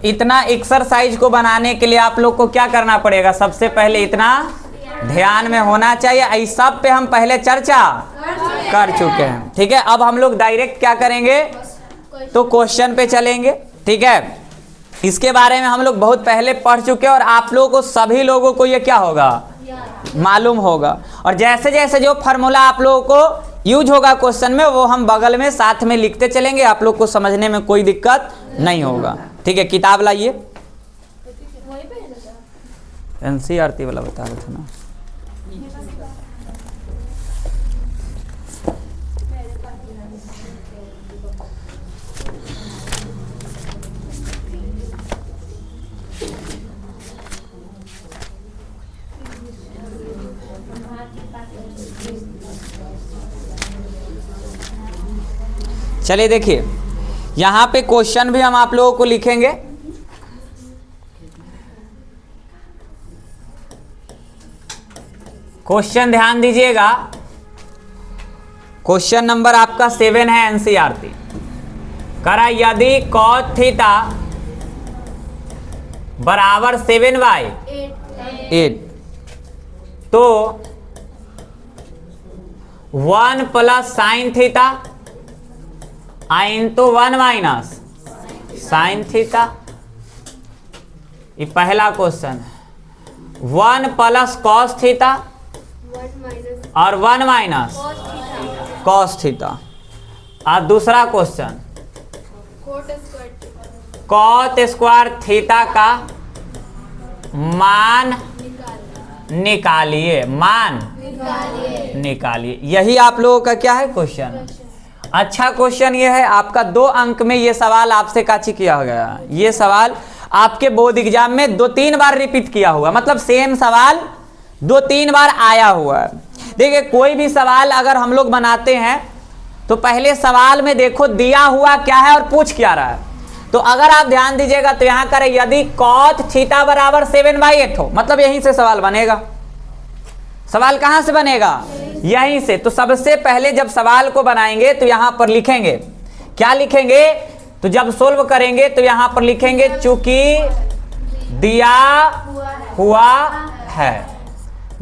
इतना एक्सरसाइज को बनाने के लिए आप लोग को क्या करना पड़ेगा? सबसे पहले इतना ध्यान में होना चाहिए। इस सब पे हम पहले चर्चा कर चुके हैं, ठीक है। अब हम लोग डायरेक्ट क्या करेंगे, तो क्वेश्चन पे चलेंगे, ठीक है। इसके बारे में हम लोग बहुत पहले पढ़ चुके हैं और आप लोगों को, सभी लोगों को ये क्या होगा, मालूम होगा। और जैसे जैसे जो फार्मूला आप लोगों को यूज होगा क्वेश्चन में, वो हम बगल में साथ में लिखते चलेंगे, आप लोग को समझने में कोई दिक्कत नहीं होगा, ठीक है। किताब लाइए, एनसीईआरटी वाला बता रहे थे ना। चलिए देखिए, यहां पे क्वेश्चन भी हम आप लोगों को लिखेंगे। क्वेश्चन ध्यान दीजिएगा, क्वेश्चन नंबर आपका 7 है एनसीईआरटी। करा यदि cos थीटा बराबर 7/8 तो 1 plus sine theta into 1 minus sine theta. ये पहला क्वेश्चन है। 1 प्लस कॉस थीटा और 1 माइनस कॉस थीटा। और दूसरा क्वेश्चन कॉट स्क्वायर थीटा का मान निकालिए, मान निकालिए। यही आप लोगों का क्या है क्वेश्चन। अच्छा क्वेश्चन ये है आपका 2 अंक में। ये सवाल आपसे काची किया गया, ये सवाल आपके बोर्ड एग्जाम में 2-3 बार रिपीट किया हुआ, मतलब सेम सवाल 2-3 बार आया हुआ है। देखिए, कोई भी सवाल अगर हम लोग बनाते हैं तो पहले सवाल में देखो दिया हुआ क्या है और पूछ क्या रहा है। तो अगर आप ध्यान दीजिएगा तो यहां करें यदि cot थीटा बराबर 7/8 हो, मतलब यहीं से सवाल बनेगा। सवाल कहां से बनेगा, यहीं से। तो सबसे पहले जब सवाल को बनाएंगे तो यहां पर लिखेंगे, क्या लिखेंगे, तो जब सोल्व करेंगे तो यहां पर लिखेंगे चूंकि दिया हुआ है,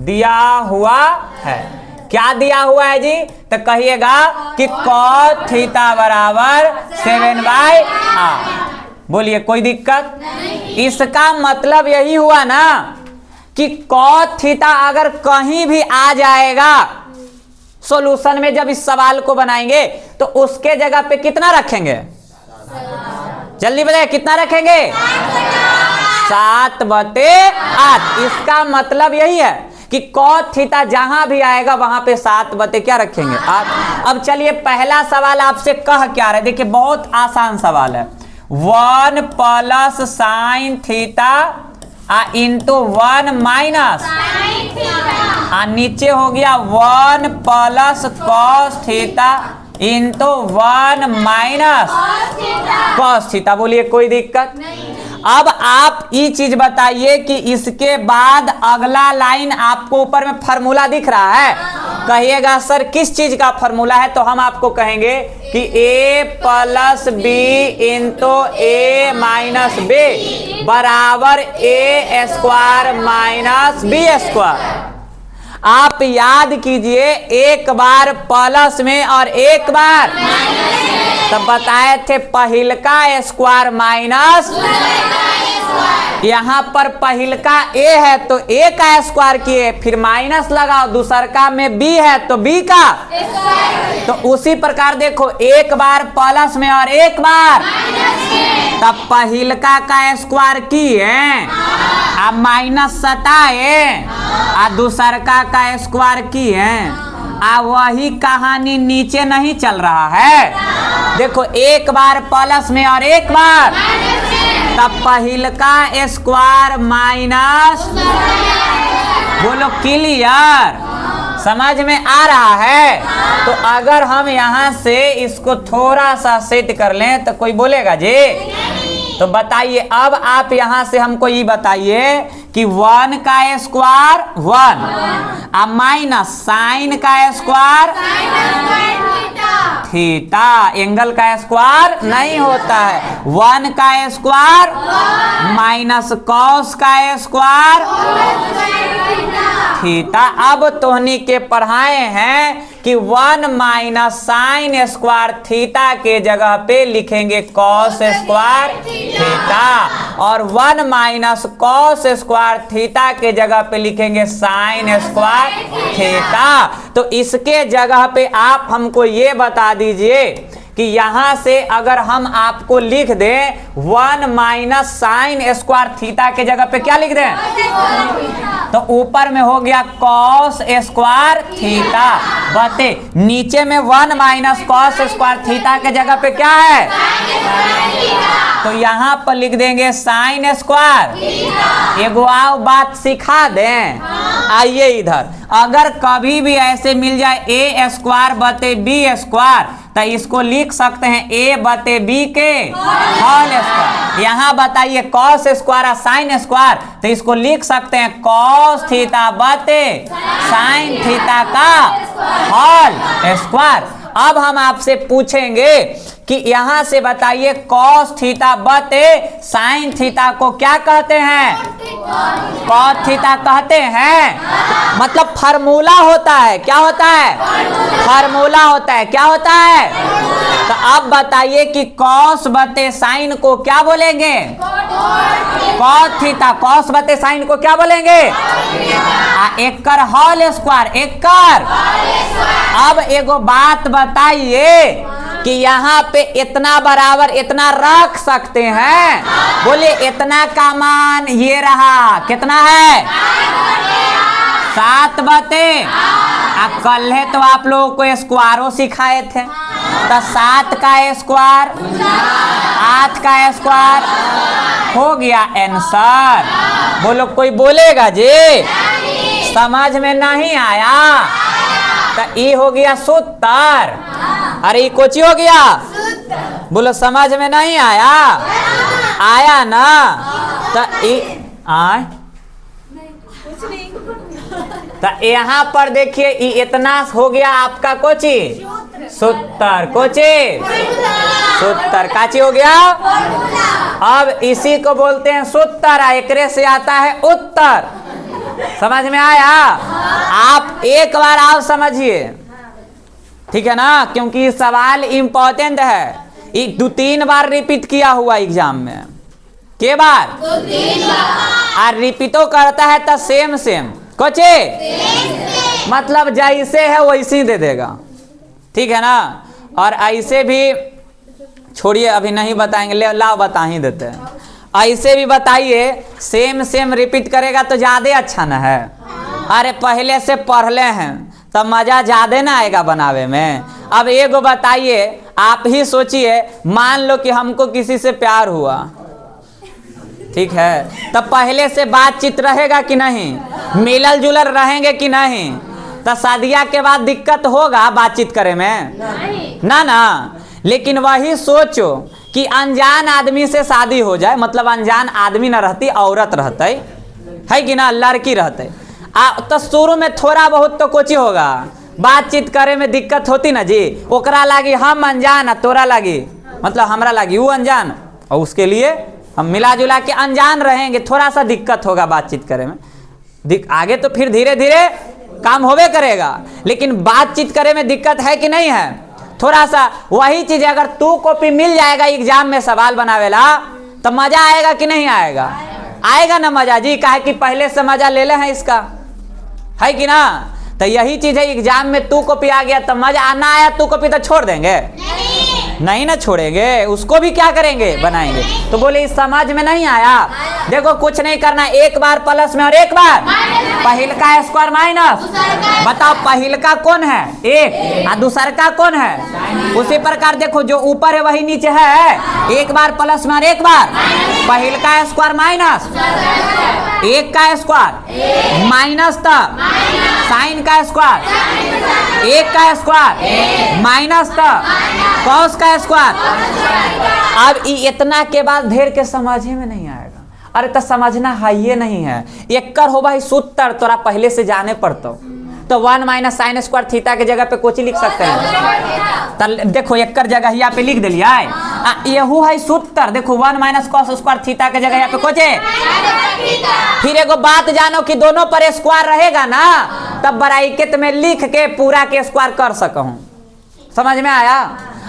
दिया हुआ है। क्या दिया हुआ है जी, तो कहिएगा कि cot थीटा बराबर 7/8। बोलिए, कोई दिक्कत नहीं। इसका मतलब यही हुआ ना कि cot थीटा अगर कहीं भी आ जाएगा सॉल्यूशन में, जब इस सवाल को बनाएंगे तो उसके जगह पे कितना रखेंगे, जल्दी बताइए कितना रखेंगे, 7/8। इसका मतलब यही है कि cot थीटा जहां भी आएगा वहां पे 7/8 क्या रखेंगे, 8। अब चलिए पहला सवाल आपसे कह क्या रहा है, देखिए बहुत आसान सवाल है। 1 plus sine theta into 1 minus, नीचे हो गया 1 plus cos theta into 1 minus cos theta. बोलिए, कोई दिक्कत नहीं। अब आप ये चीज बताइए कि इसके बाद अगला लाइन आपको ऊपर में फार्मूला दिख रहा है, कहिएगा सर किस चीज का फार्मूला है, तो हम आपको कहेंगे कि a plus B into A minus B बराबर a square minus B square. आप याद कीजिए, एक बार प्लस में और एक बार तब बताए थे पहिल का स्क्वायर माइनस, यहाँ पर पहिल का a है तो a का स्क्वायर किए, फिर माइनस लगाओ, दूसर का में b है तो b का। तो उसी प्रकार देखो, एक बार प्लस में और एक बार, तब पहिल का स्क्वायर किए अब माइनस सटाए, दूसर का स्क्वायर किए। वही कहानी नीचे नहीं चल रहा है। देखो, एक बार प्लस में और एक बार, तब पहिल का स्क्वायर माइनस, बोलो क्लियर, समझ में आ रहा है। तो अगर हम यहाँ से इसको थोड़ा सा सेट कर लें तो कोई बोलेगा जी, तो बताइए। अब आप यहाँ से हमको ये बताइए कि 1 का स्क्वायर 1 अब माइनस साइन का स्क्वायर थीटा। एंगल का स्क्वायर नहीं होता है। 1 का स्क्वायर माइनस कॉस का स्क्वायर थीटा। अब तोहनी के पढ़ाए हैं कि 1 माइनस साइन स्क्वायर थीटा के जगह पे लिखेंगे कॉस स्क्वायर थीटा, और 1 माइनस कॉस स्क्वायर थीटा के जगह पे लिखेंगे साइन स्क्वायर थीटा। तो इसके जगह पे आप हमको ये बता दीजिए कि यहां से अगर हम आपको लिख दें 1 माइनस साइन स्क्वायर थीटा के जगह पे क्या लिख दें, तो ऊपर में हो गया कॉस स्क्वायर थीटा बटे नीचे में 1 माइनस कॉस स्क्वायर थीटा के जगह पे क्या है, तो यहाँ पर लिख देंगे साइन स्क्वायर। एगो आओ बात सिखा दें, आइए इधर। अगर कभी भी ऐसे मिल जाए ए स्क्वायर बटे बी स्क्वायर, तो इसको लिख सकते हैं ए बटे बी के होल स्क्वायर। यहाँ बताइए कॉस स्क्वायर और साइन स्क्वायर, तो इसको लिख सकते हैं कॉस थीटा बटे साइन थीटा का होल स्क्वायर। अब हम आपसे पूछेंगे कि यहां से बताइए कॉस थीटा बटे साइन थीटा को क्या कहते हैं, कॉस थीटा कहते हैं। मतलब फार्मूला होता है, क्या होता है, फार्मूला होता है, क्या होता है। तो अब बताइए कि कॉस बटे साइन को क्या बोलेंगे, कॉस थीटा। कॉस बटे साइन को क्या बोलेंगे, एक कर होल स्क्वायर, एक कर। अब एगो बात बताइए कि यहाँ पे इतना बराबर इतना रख सकते हैं, बोले इतना का मान ये रहा, कितना है 7 बटे। कल है तो आप लोगों को स्क्वायरों सिखाए थे, तो 7 का स्क्वायर 8 का स्क्वायर हो गया आंसर। बोलो कोई बोलेगा जी, समझ में नहीं आया तो ये हो गया 70। अरे ये कोची हो गया, बोलो समझ में नहीं आया, आया ना। तो यहाँ पर देखिए ये इतना हो गया आपका कोची 70, कोची 70 काची हो गया। अब इसी को बोलते हैं सूत्र, एकरे से आता है उत्तर। समझ में आया। आप एक बार आप समझिए, ठीक है ना, क्योंकि ये सवाल इंपॉर्टेंट है। 2-3 बार रिपीट किया हुआ एग्जाम में, के बार 2-3 बार। और रिपीटो करता है तो सेम सेम कोचे, मतलब जैसे है वैसे ही दे देगा, ठीक है ना। और ऐसे भी छोड़िए, अभी नहीं बताएंगे, ले लाओ बता ही देते हैं। ऐसे भी बताइए, सेम सेम रिपीट करेगा तो ज्यादा अच्छा ना है। अरे पहले से पढ़ ले हैं तो मजा ज्यादा ना आएगा बनावे में। अब एगो बताइए, आप ही सोचिए, मान लो कि हमको किसी से प्यार हुआ, ठीक है, तब पहले से बातचीत रहेगा कि नहीं, मिलल जुलल रहेंगे कि नहीं। तो शादिया के बाद दिक्कत होगा बातचीत करे में, ना ना। लेकिन वही सोचो कि अनजान आदमी से शादी हो जाए, मतलब अनजान आदमी ना रहती, औरत रहते है कि ना, लड़की रहते, तो शुरू में थोड़ा बहुत तो कोची होगा, बातचीत करे में दिक्कत होती ना जी। ओकरा लागी हम अनजान, तोरा लागी मतलब हमरा लागी वो अनजान, और उसके लिए हम मिला जुला के अनजान रहेंगे, थोड़ा सा दिक्कत होगा बातचीत करे में। आगे तो फिर धीरे धीरे काम होवे करेगा, लेकिन बातचीत करे में दिक्कत है कि नहीं है, थोड़ा सा। वही चीज अगर तू कॉपी मिल जाएगा एग्जाम में सवाल बनावेला, तो मजा आएगा कि नहीं आएगा, आएगा ना मजा जी, काहे कि पहले से मजा ले ले हैं इसका, है कि ना। तो यही चीज है, एग्जाम में तू कॉपी आ गया तो मजा आना आया, तू कॉपी तो छोड़ देंगे, नहीं ना छोड़ेंगे, उसको भी क्या करेंगे, बनाएंगे। तो बोले इस समझ में नहीं आया, देखो कुछ नहीं करना, एक बार प्लस में और एक बार पहल का स्क्वायर माइनस। बताओ पहल का कौन है, एक, और दूसर का कौन है। उसी प्रकार देखो जो ऊपर है वही नीचे है, एक बार प्लस में और एक बार पहल का स्क्वायर माइनस एक का स्क्वायर माइनस तक साइन का स्क्वायर, एक का स्क्वायर माइनस तक कॉस का स्क्वायर। अब इतना के बाद ढेर के समझे में नहीं आएगा। अरे तो समझना है ये नहीं है, एक कर हो भाई सूत्र तोरा पहले से जाने पड़ता, तो 1 माइनस साइन स्क्वायर थीटा के जगह पे कोची लिख सकते हैं, देखो एकर जगह यहाँ पे लिख दिलिया यहू है सूत्र। देखो 1 - cos स्क्वायर थीटा के जगह यहाँ पे कोचे। फिर एगो बात जानो कि दोनों पर स्क्वायर रहेगा ना, तब ब्रैकेट में लिख के पूरा के स्क्वायर कर सकूं। समझ में आया?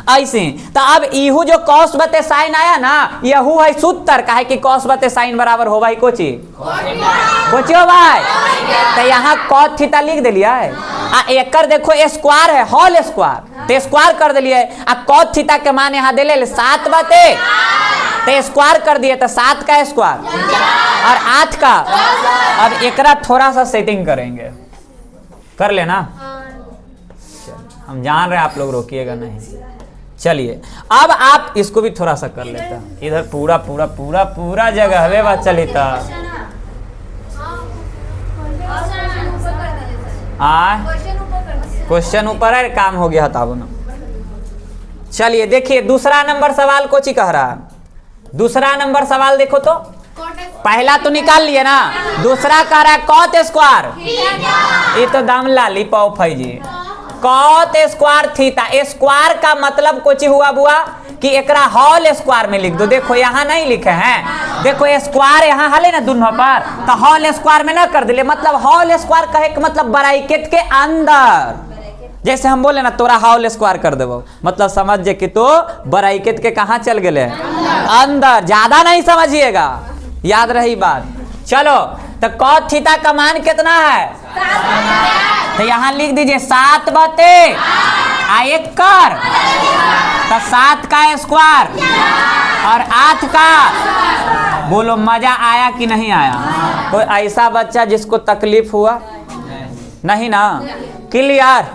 ऐसे तो अब इहू जो cos बटे साइन आया ना, यहू है सूत्र। काहे कि cos बटे साइन बराबर हो भाई कोची कोची हो भाई। तो यहाँ cos थीटा लिख दिलिया है। एकर देखो स्क्वायर है, होल स्क्वायर, तो स्क्वायर कर दिलिए। cos थीटा के मान यहाँ दिले 7 बटे, तो स्क्वायर कर दिए तो 7 का स्क्वायर और 8 का। अब एकरा थोड़ा सा सेटिंग करेंगे, कर लेना। हम जान रहे हैं आप लोग रोकिएगा नहीं। चलिए अब आप इसको भी थोड़ा सा कर लेता। इधर पूरा पूरा पूरा पूरा जगह हवे बात चली था। क्वेश्चन ऊपर है, काम हो गया हटाओ ना। चलिए देखिए दूसरा नंबर सवाल कोची कह रहा है। दूसरा नंबर सवाल देखो तो, पहला तो निकाल लिए ना, दूसरा कह रहा है cot स्क्वायर। ये तो दाम लाली पाओ भाई जी। cot स्क्वायर थीटा, स्क्वायर का मतलब कुछ हुआ बुआ कि एकरा होल स्क्वायर में लिख दो। देखो यहाँ नहीं लिखे हैं, देखो स्क्वायर यहाँ हले ना दोनों पर, तो होल स्क्वायर में ना कर दिले। मतलब होल स्क्वायर कहे के मतलब ब्रैकेट के अंदर। जैसे हम बोले ना तोरा होल स्क्वायर कर देबो, मतलब समझ जे कि तो ब्रैकेट के कहाँ चल गए अंदर। ज्यादा नहीं समझिएगा, याद रही बात। चलो तो cot थीटा का मान कितना है, तो यहाँ लिख दीजिए 7 बटे एक कर, तो 7 का स्क्वायर और 8 का। बोलो मजा आया कि नहीं आया? कोई ऐसा बच्चा जिसको तकलीफ हुआ नहीं ना? क्लियर?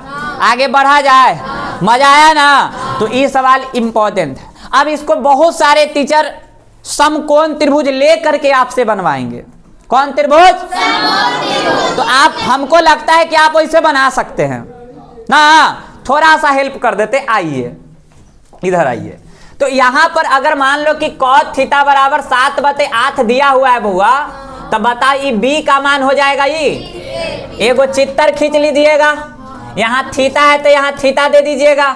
आगे बढ़ा जाए, मजा आया ना? तो ये सवाल इंपॉर्टेंट है। अब इसको बहुत सारे टीचर समकोण त्रिभुज ले करके आपसे बनवाएंगे। कौन त्रिभुज? तो आप, हमको लगता है कि आप वैसे बना सकते हैं ना, थोड़ा सा हेल्प कर देते। आइए इधर आइए। तो यहां पर अगर मान लो कि cot थीटा बराबर 7 बटे 8 दिया हुआ है बुआ, तो बता ये b का मान हो जाएगा। ये एगो चित्तर खींच लीजिएगा, यहाँ थीटा है तो यहाँ थीटा दे दीजिएगा,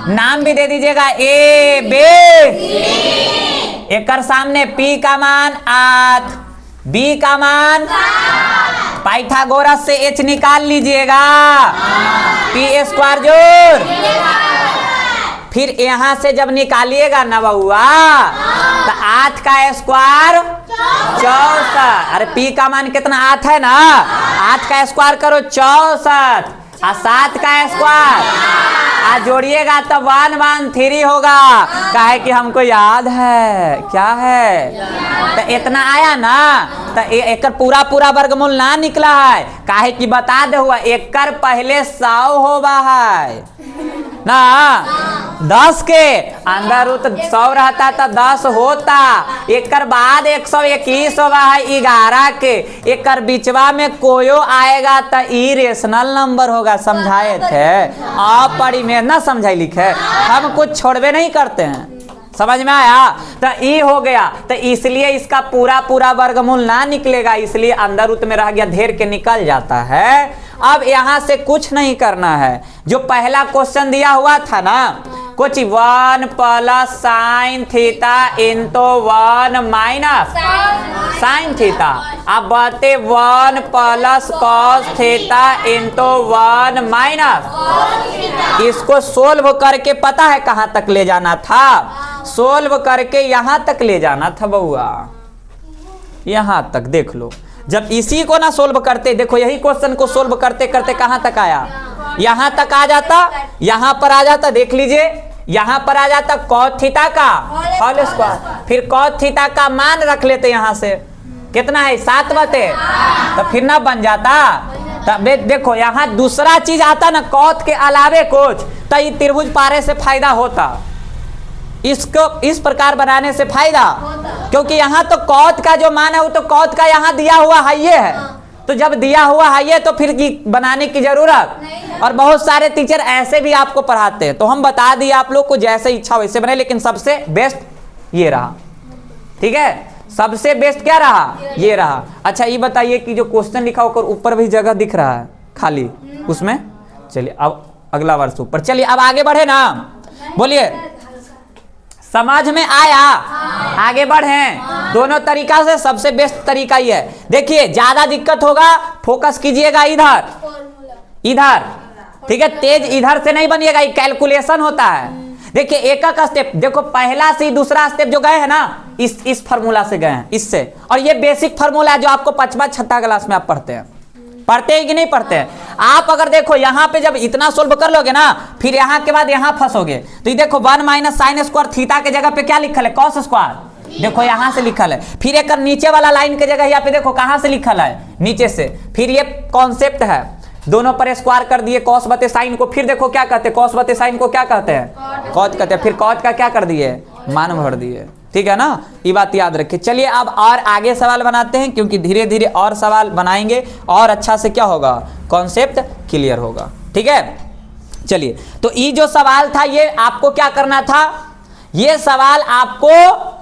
नाम भी दे दीजिएगा ए बी। एकर सामने p का मान 8, b का मान, पाइथागोरस से h निकाल लीजिएगा, p स्क्वायर जोड़। फिर यहाँ से जब निकालिएगा ना बउआ, तो 8 का स्क्वायर 64। अरे p का मान कितना 8 है ना, 8 का स्क्वायर करो 64 और 7 का स्क्वायर जोड़िएगा तो 113 होगा। काहे कि हमको याद है क्या है, तो इतना आया ना, तो एक पूरा पूरा वर्गमूल ना निकला है। काहे कि बता दे हुआ एकर पहले 100 होगा है ना, 10 के अंदर रूट 100 रहता तो 10 होता, एकर बाद 121 होगा है 11 के, एकर बीचवा में कोयो आएगा तो इरेशनल नंबर होगा। समझाए थे आप पढ़ी में ना, समझाई लिखे, हम कुछ छोड़वे नहीं करते हैं। समझ में आया? तो ई हो गया, तो इसलिए इसका पूरा पूरा वर्गमूल ना निकलेगा, इसलिए अंदर रूट में रह गया, धेर के निकल जाता है। अब यहां से कुछ नहीं करना है, जो पहला क्वेश्चन दिया हुआ था ना, कुछ 1 plus sine theta into 1 minus sine theta, अब बटे 1 plus cos theta into 1 minus. इसको सोल्व करके पता है कहां तक ले जाना था, सोल्व करके यहां तक ले जाना था बउआ, यहां तक। देख लो, जब इसी को ना सोल्व करते, देखो यही क्वेश्चन को सोल्व करते करते कहां तक आया, यहां तक आ जाता, यहां पर आ जाता। देख लीजिए यहां पर आ जाता cot थीटा का होल स्क्वायर, फिर cot थीटा का मान रख लेते, यहां से कितना है 7 बटे, तो फिर ना बन जाता। तब देखो यहाँ दूसरा चीज आता ना cot के अलावे कुछ, तो ये त्रिभुज पारे से फायदा होता, इसको इस प्रकार बनाने से फायदा, क्योंकि यहाँ तो cot का जो मान है वो तो cot का यहाँ दिया हुआ है ये है, तो जब दिया हुआ है ये तो फिर बनाने की जरूरत। और बहुत सारे टीचर ऐसे भी आपको पढ़ाते हैं, तो हम बता दिए आप लोग को जैसे इच्छा वैसे बने, लेकिन सबसे बेस्ट ये रहा। ठीक है, सबसे बेस्ट क्या रहा, ये रहा। अच्छा ये बताइए कि जो क्वेश्चन लिखा होकर ऊपर भी जगह दिख रहा है खाली, उसमें चलिए अब अगला वर्ष ऊपर। चलिए अब आगे बढ़े ना, बोलिए, समझ में आया? आगे बढ़े। दोनों तरीका से सबसे बेस्ट तरीका ये है। देखिए ज्यादा दिक्कत होगा, फोकस कीजिएगा इधर इधर, ठीक है? तेज इधर से नहीं बनिएगा, ये कैलकुलेशन होता है। देखिए एक एक स्टेप, देखो पहला से दूसरा स्टेप जो गए हैं ना, इस फार्मूला से गए हैं, इससे। और ये बेसिक फार्मूला है जो आपको 5वां 6ठा क्लास में आप पढ़ते हैं कि नहीं पढ़ते हैं? आप अगर देखो यहाँ पे जब इतना सोल्व कर लोगे ना, फिर यहाँ के बाद यहाँ फंसोगे। तो ये देखो 1 माइनस साइन स्क्वायर थीटा के जगह पे क्या लिखल है? Cos square. देखो यहाँ से लिखल है। फिर एक नीचे वाला लाइन के जगह यहाँ पे देखो कहाँ से लिखल है? नीचे से। फिर ये कॉन्सेप्ट है, दोनों पर स्क्वायर कर दिए कॉस बते साइन को। फिर देखो क्या कहते हैं? कॉस बते साइन को क्या कहते हैं? कॉट कहते हैं। फिर कॉट का क्या कर दिए? मान भर दिए। ठीक है ना? ये बात याद रखिए। चलिए अब और आगे सवाल बनाते हैं, क्योंकि धीरे धीरे और सवाल बनाएंगे और अच्छा से क्या होगा? कॉन्सेप्ट क्लियर होगा। ठीक है, चलिए। तो ये जो सवाल था ये आपको क्या करना था? ये सवाल आपको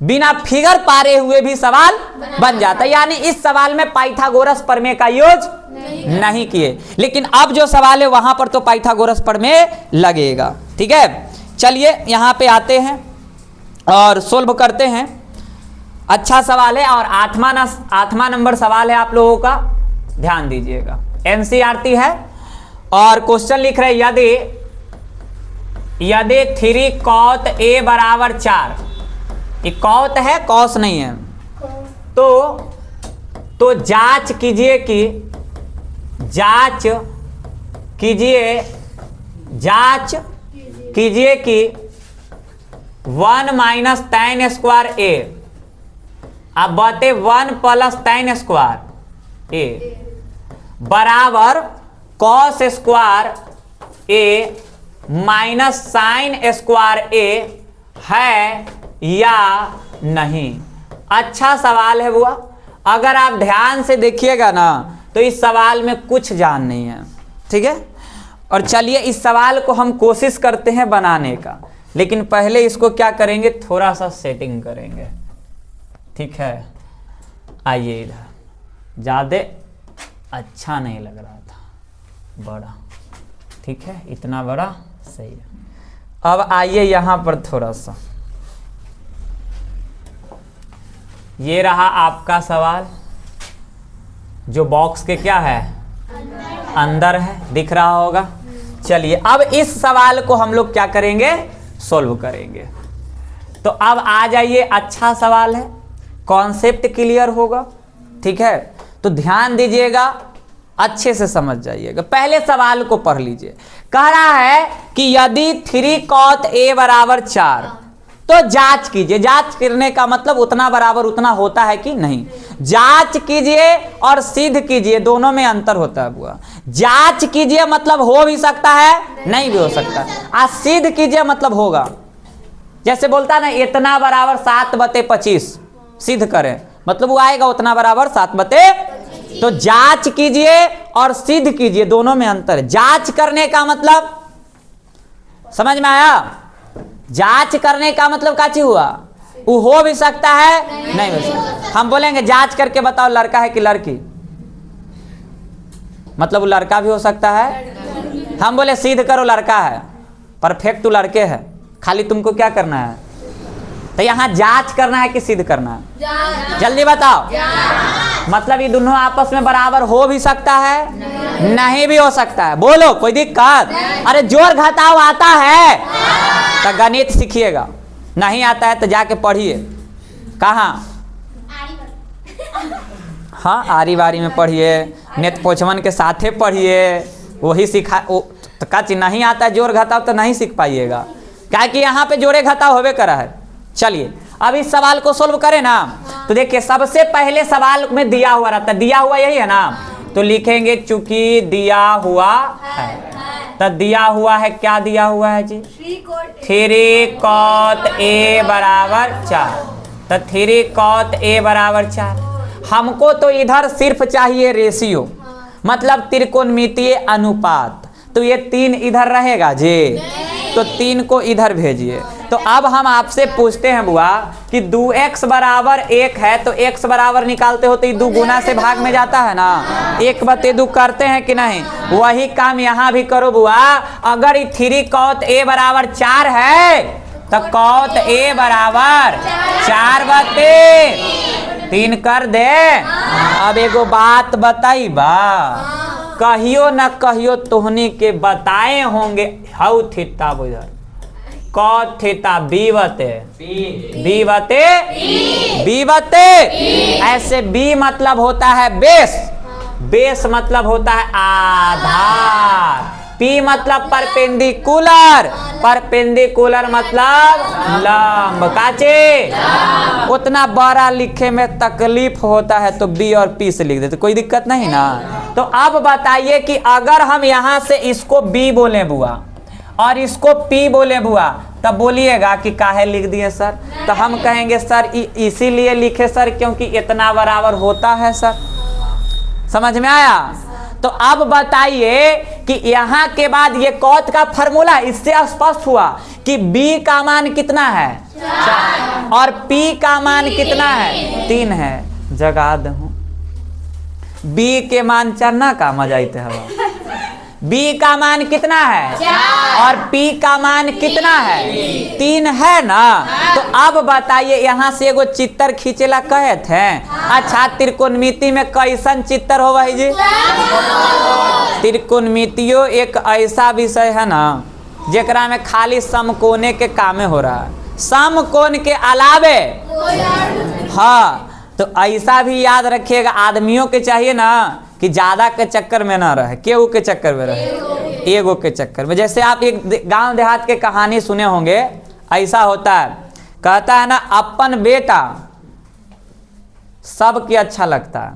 बिना फिगर पारे हुए भी सवाल बन जाता है। यानी इस सवाल में पाइथागोरस प्रमेय का यूज नहीं किए, लेकिन अब जो सवाल है वहां पर तो पाइथागोरस प्रमेय लगेगा। ठीक है, चलिए यहां पे आते हैं और सोल्व करते हैं। अच्छा सवाल है और 8वां नंबर सवाल है आप लोगों का, ध्यान दीजिएगा। एनसीईआरटी है और क्वेश्चन लिख रहे यदि 3 कॉट a बराबर 4, ये कॉट है कॉस नहीं है, तो जांच कीजिए कि 1 माइनस tan स्क्वायर a अब बते 1 प्लस tan स्क्वायर a बराबर cos square a minus sine square a है या नहीं। अच्छा सवाल है बुआ। अगर आप ध्यान से देखिएगा ना तो इस सवाल में कुछ जान नहीं है। ठीक है, और चलिए इस सवाल को हम कोशिश करते हैं बनाने का, लेकिन पहले इसको क्या करेंगे? थोड़ा सा सेटिंग करेंगे। ठीक है, आइए इधर। ज़्यादा अच्छा नहीं लग रहा था, बड़ा। ठीक है, इतना बड़ा सही है। अब आइए यहाँ पर थोड़ा सा, ये रहा आपका सवाल जो बॉक्स के क्या है? अंदर है, दिख रहा होगा। चलिए अब इस सवाल को हम लोग क्या करेंगे? सोल्व करेंगे। तो अब आ जाइए, अच्छा सवाल है, कॉन्सेप्ट क्लियर होगा। ठीक है, तो ध्यान दीजिएगा, अच्छे से समझ जाइएगा। पहले सवाल को पढ़ लीजिए। कह रहा है कि यदि 3 कॉट a बराबर 4, तो जांच कीजिए। जांच करने का मतलब उतना बराबर उतना होता है कि नहीं। जांच कीजिए और सिद्ध कीजिए, दोनों में अंतर होता है बुआ। जांच कीजिए मतलब हो भी सकता है, नहीं भी हो सकता। आज सिद्ध कीजिए मतलब होगा। जैसे बोलता है ना, इतना बराबर 7/25 सिद्ध करें, मतलब वो आएगा उतना बराबर 7/। तो जांच कीजिए और सिद्ध कीजिए, दोनों में अंतर है। जांच करने का मतलब समझ में आया? जांच करने का मतलब क्या चीज हुआ? वो हो भी सकता है, नहीं हो सकता। हम बोलेंगे जांच करके बताओ लड़का है कि लड़की, मतलब वो लड़का भी हो सकता है। हम बोले सिद्ध करो लड़का है, परफेक्ट तो लड़के है, खाली तुमको क्या करना है? तो यहाँ जांच करना है कि सिद्ध करना है? जल्दी बताओ। मतलब ये दोनों आपस में बराबर हो भी सकता है, नहीं भी हो सकता है। बोलो, कोई दिक्कत? अरे जोड़ घटाव आता है तो गणित सीखिएगा, नहीं आता है तो जाके पढ़िए। कहाँ? हाँ, आरी बारी में पढ़िए, नेत पोछवन के साथे पढ़िए, वही सिखा। तो का चीज नहीं आता है जोड़ घटाव तो नहीं सीख पाइएगा, क्या कि यहाँ पे जोड़े घटाव होवे करा है। चलिए अब इस सवाल को सोल्व करें ना, तो देखिए सबसे पहले सवाल में दिया हुआ रहता है, दिया हुआ यही है ना, तो लिखेंगे चूंकि दिया हुआ है। तो दिया हुआ है, क्या दिया हुआ है जी? 3 कॉट a बराबर 4। तो 3 कॉट a बराबर 4। हमको तो इधर सिर्फ चाहिए रेशियो, मतलब त्रिकोणमितीय अनुपात। तो ये 3 इधर रहेगा जी, तो 3 को इधर भेजिए। तो अब हम आपसे पूछते हैं बुआ कि 2x बराबर 1 है तो x बराबर निकालते हो तो ये 2 गुना से भाग में जाता है ना, 1/2 करते हैं कि नहीं। वही काम यहाँ भी करो बुआ। अगर ये 3 cot a बराबर 4 है तो cot a बराबर 4/3 कर दे। अब एगो बात बताई बा, कहियो न कहियो तोहनी के बताए होंगे हाउ थीटा बुझर कॉट थीटा बी बते ऐसे बी मतलब होता है बेस मतलब होता है आधार, पी मतलब परपेंडिकुलर मतलब लंब। काचे उतना बड़ा लिखे में तकलीफ होता है तो बी और पी से लिख देते, कोई दिक्कत नहीं ना। तो अब बताइए कि अगर हम यहाँ से इसको बी बोले बुआ और इसको पी बोले बुआ तब बोलिएगा कि काहे लिख दिए सर। तो हम कहेंगे सर इसीलिए लिखे सर क्योंकि इतना बराबर होता है सर। समझ में आया। तो अब बताइए कि यहाँ के बाद ये कॉट का फॉर्मूला, इससे स्पष्ट हुआ कि b का मान कितना है 4 और p का मान कितना है 3 है। जगा दूं b के मान 4 ना का मजा आते हवा। b का मान कितना है 4 और p का मान कितना है 3 है ना। तो अब बताइए यहाँ से एगो चित्र खींचेला कहे थे। अच्छा त्रिकोणमिति में कैसन चित्र हो भाई जी। त्रिकोणमितियो एक ऐसा विषय है ना जेकरा में खाली समकोणे के कामे हो रहा है, समकोण के अलावे। हाँ तो ऐसा भी याद रखिएगा, आदमियों के चाहिए ना कि ज्यादा के चक्कर में ना रहे, केहू के चक्कर में रहे, एगो के चक्कर में। जैसे आप एक गांव देहात के कहानी सुने होंगे, ऐसा होता है, कहता है ना अपन बेटा सबके अच्छा लगता है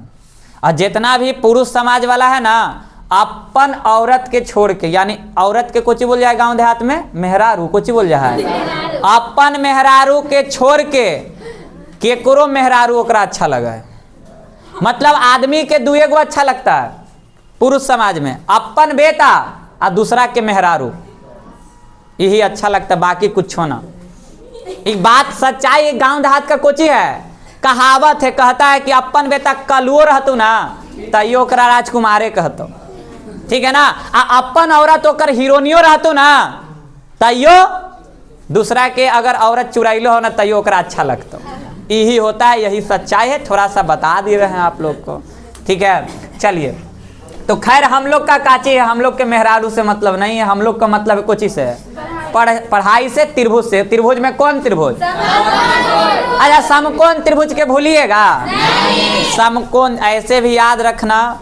और जितना भी पुरुष समाज वाला है ना अपन औरत के छोड़ के, यानी औरत के कोची बोल जाए गांव देहात में मेहरारू, कोची बोल जाए अपन मेहरारू के छोड़ के केकरो मेहरारू ओकरा अच्छा लगा है। मतलब आदमी के दुए गो अच्छा लगता है पुरुष समाज में, अपन बेटा और दूसरा के मेहरारू, यही अच्छा लगता है, बाकी कुछ ना। एक बात सच्चाई गांव देहात का कोची है, कहावत है, कहता है कि अपन बेटा कलुओ रहतु ना तैयो ओकरा राजकुमारे कहतो, ठीक है ना। अपन औरत ओकर हीरोनियो रहतु ना तैयो दूसरा के अगर औरत चुराइलो हो ना तैयो ओकरा अच्छा लगतो। यही होता है, यही सच्चाई है, थोड़ा सा बता दे रहे हैं आप लोग को, ठीक है। चलिए तो खैर हम लोग का काची है, हम लोग के मेहरारू से मतलब नहीं है, हम लोग का मतलब है कोची से, पढ़ाई से, त्रिभुज से। त्रिभुज में कौन त्रिभुज? अच्छा समकोण त्रिभुज के भूलिएगा, समकोण ऐसे भी याद रखना,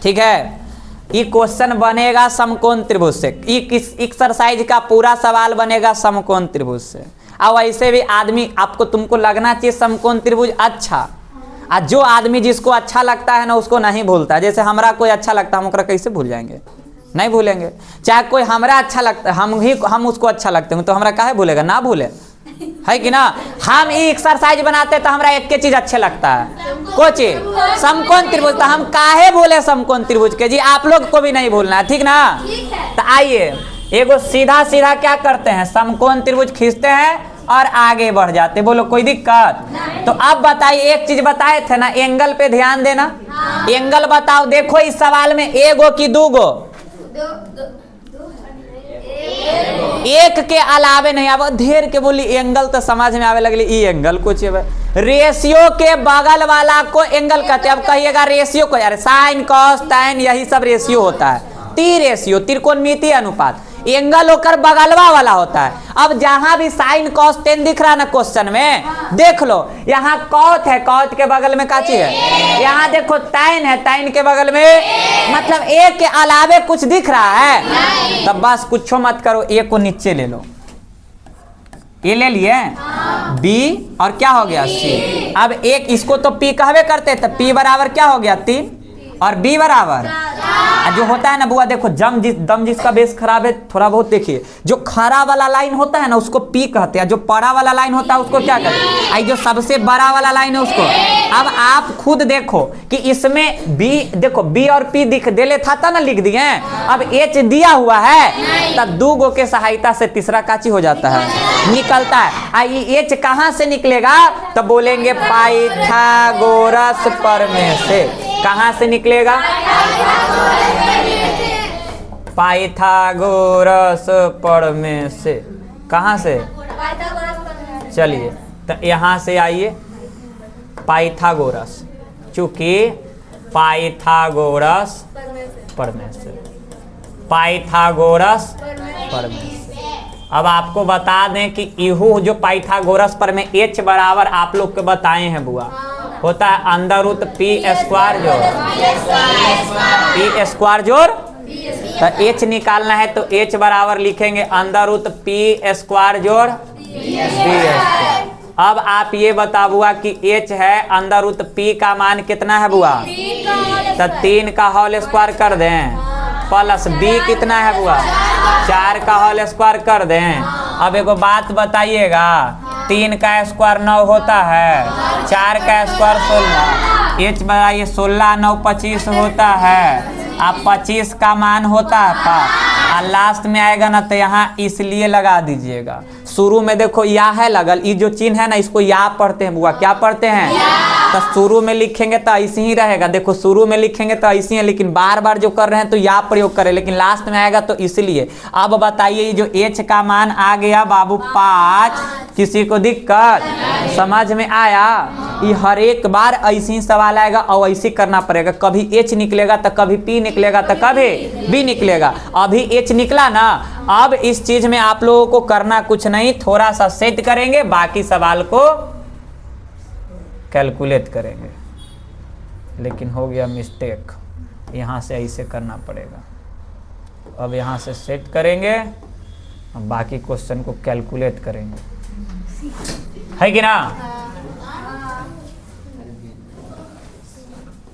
ठीक है। ये क्वेश्चन बनेगा समकोण त्रिभुज से, इस एक्सरसाइज का पूरा सवाल बनेगा समकोण त्रिभुज से। अब ऐसे भी आदमी आपको तुमको लगना चाहिए समकोण त्रिभुज अच्छा, और जो आदमी जिसको अच्छा लगता है ना उसको नहीं भूलता। जैसे हमरा कोई अच्छा लगता है हम ओकरा कैसे भूल जाएंगे, नहीं भूलेंगे। चाहे कोई हमरा अच्छा लगता है हम उसको अच्छा लगते हैं तो हमरा काहे भूलेगा, ना भूले, है कि ना। हम ये एक्सरसाइज बनाते तो हमरा एक के चीज अच्छे लगता है, को चीज समकोण त्रिभुज, तो हम काहे भूले समकोण त्रिभुज के जी, आप लोग को भी नहीं भूलना है, ठीक ना। तो आइए एगो सीधा सीधा क्या करते हैं, समकोण त्रिभुज खींचते हैं और आगे बढ़ जाते, बोलो कोई दिक्कत। तो अब बताइए, एक चीज बताए थे ना, एंगल पे ध्यान देना। एंगल बताओ, देखो इस सवाल में एगो की दूगो, एक के अलावे नहीं। अब ढेर के बोली एंगल तो समझ में आवे लगली, ई एंगल कुछ रेशियो के बगल वाला को एंगल कहते हैं। अब कहिएगा रेशियो को, यार साइन कॉस टैन यही सब रेशियो होता है, ती रेशियो त्रिकोणमिति अनुपात। एंगल होकर बगलवा वाला होता है। अब जहां भी साइन कॉस टेन दिख रहा है ना क्वेश्चन में, देख लो यहाँ कॉट है, कॉट के बगल में काची है, यहाँ देखो टैन है, टैन के बगल में, मतलब एक के अलावे कुछ दिख रहा है, तब बस कुछ मत करो, एक को नीचे ले लो। ये ले लिए बी और क्या हो गया सी। अब एक इसको तो पी कहवे करते, तो पी बराबर क्या हो गया 3 और बी बराबर जो होता है ना बुआ, देखो दम जिसका बेस खराब है, थोड़ा बहुत देखिए, जो खरा वाला लाइन होता है ना उसको पी कहते हैं, जो पड़ा वाला लाइन होता है उसको क्या कहते हैं, आई जो सबसे बड़ा वाला लाइन है उसको। अब आप खुद देखो कि इसमें बी, देखो बी और पी दिख देले था ना, लिख दिए, अब एच दिया हुआ है, तब दो गो के सहायता से तीसरा काची हो जाता है, निकलता है। आई एच कहाँ से निकलेगा, तो बोलेंगे पाइथागोरस प्रमेय से। कहाँ से निकलेगा, पाइथागोरस प्रमेय से। कहाँ से, चलिए तो यहाँ से आइए, पाइथागोरस, चूंकि पाइथागोरस प्रमेय से, पाइथागोरस प्रमेय से। अब आपको बता दें कि इहू जो पाइथागोरस प्रमेय एच बराबर आप लोग के बताए हैं बुआ, होता है अंडर रूट पी स्क्वायर जोड़ पी स्क्वायर जोड़, तो एच निकालना है तो एच बराबर लिखेंगे अंडर रूट पी स्क्वायर जोड़ बी स्क्वायर। अब आप ये बता बुआ कि एच है अंडर रूट पी का मान कितना है बुआ, तो 3 का होल स्क्वायर कर दें, प्लस बी कितना है बुआ, 4 का होल स्क्वायर कर दें। अब एगो बात बताइएगा, 3 का स्क्वायर 9 होता है, 4 का स्क्वायर 16, एच बताइए 16 9 25 होता है। अब 25 का मान होता है और लास्ट में आएगा ना तो यहाँ इसलिए लगा दीजिएगा। शुरू में देखो या है लगल, ये जो चिन्ह है ना इसको या पढ़ते हैं बुआ, क्या पढ़ते हैं, तो शुरू में लिखेंगे तो ऐसे ही रहेगा, देखो शुरू में लिखेंगे तो ऐसे ही, लेकिन बार बार जो कर रहे हैं तो या प्रयोग करें, लेकिन लास्ट में आएगा तो इसलिए। अब बताइए जो एच का मान आ गया बाबू 5, किसी को दिक्कत समझ में आया, ये हर एक बार ऐसे ही सवाल आएगा और ऐसे करना पड़ेगा, कभी एच निकलेगा तो कभी पी निकलेगा तो कभी बी निकलेगा। अभी एच निकला ना, अब इस चीज में आप लोगों को करना कुछ नहीं, थोड़ा सा सेट करेंगे, बाकी सवाल को कैलकुलेट करेंगे। लेकिन हो गया मिस्टेक, यहाँ से ऐसे करना पड़ेगा। अब यहाँ से सेट करेंगे, बाकी क्वेश्चन को कैलकुलेट करेंगे, है कि ना।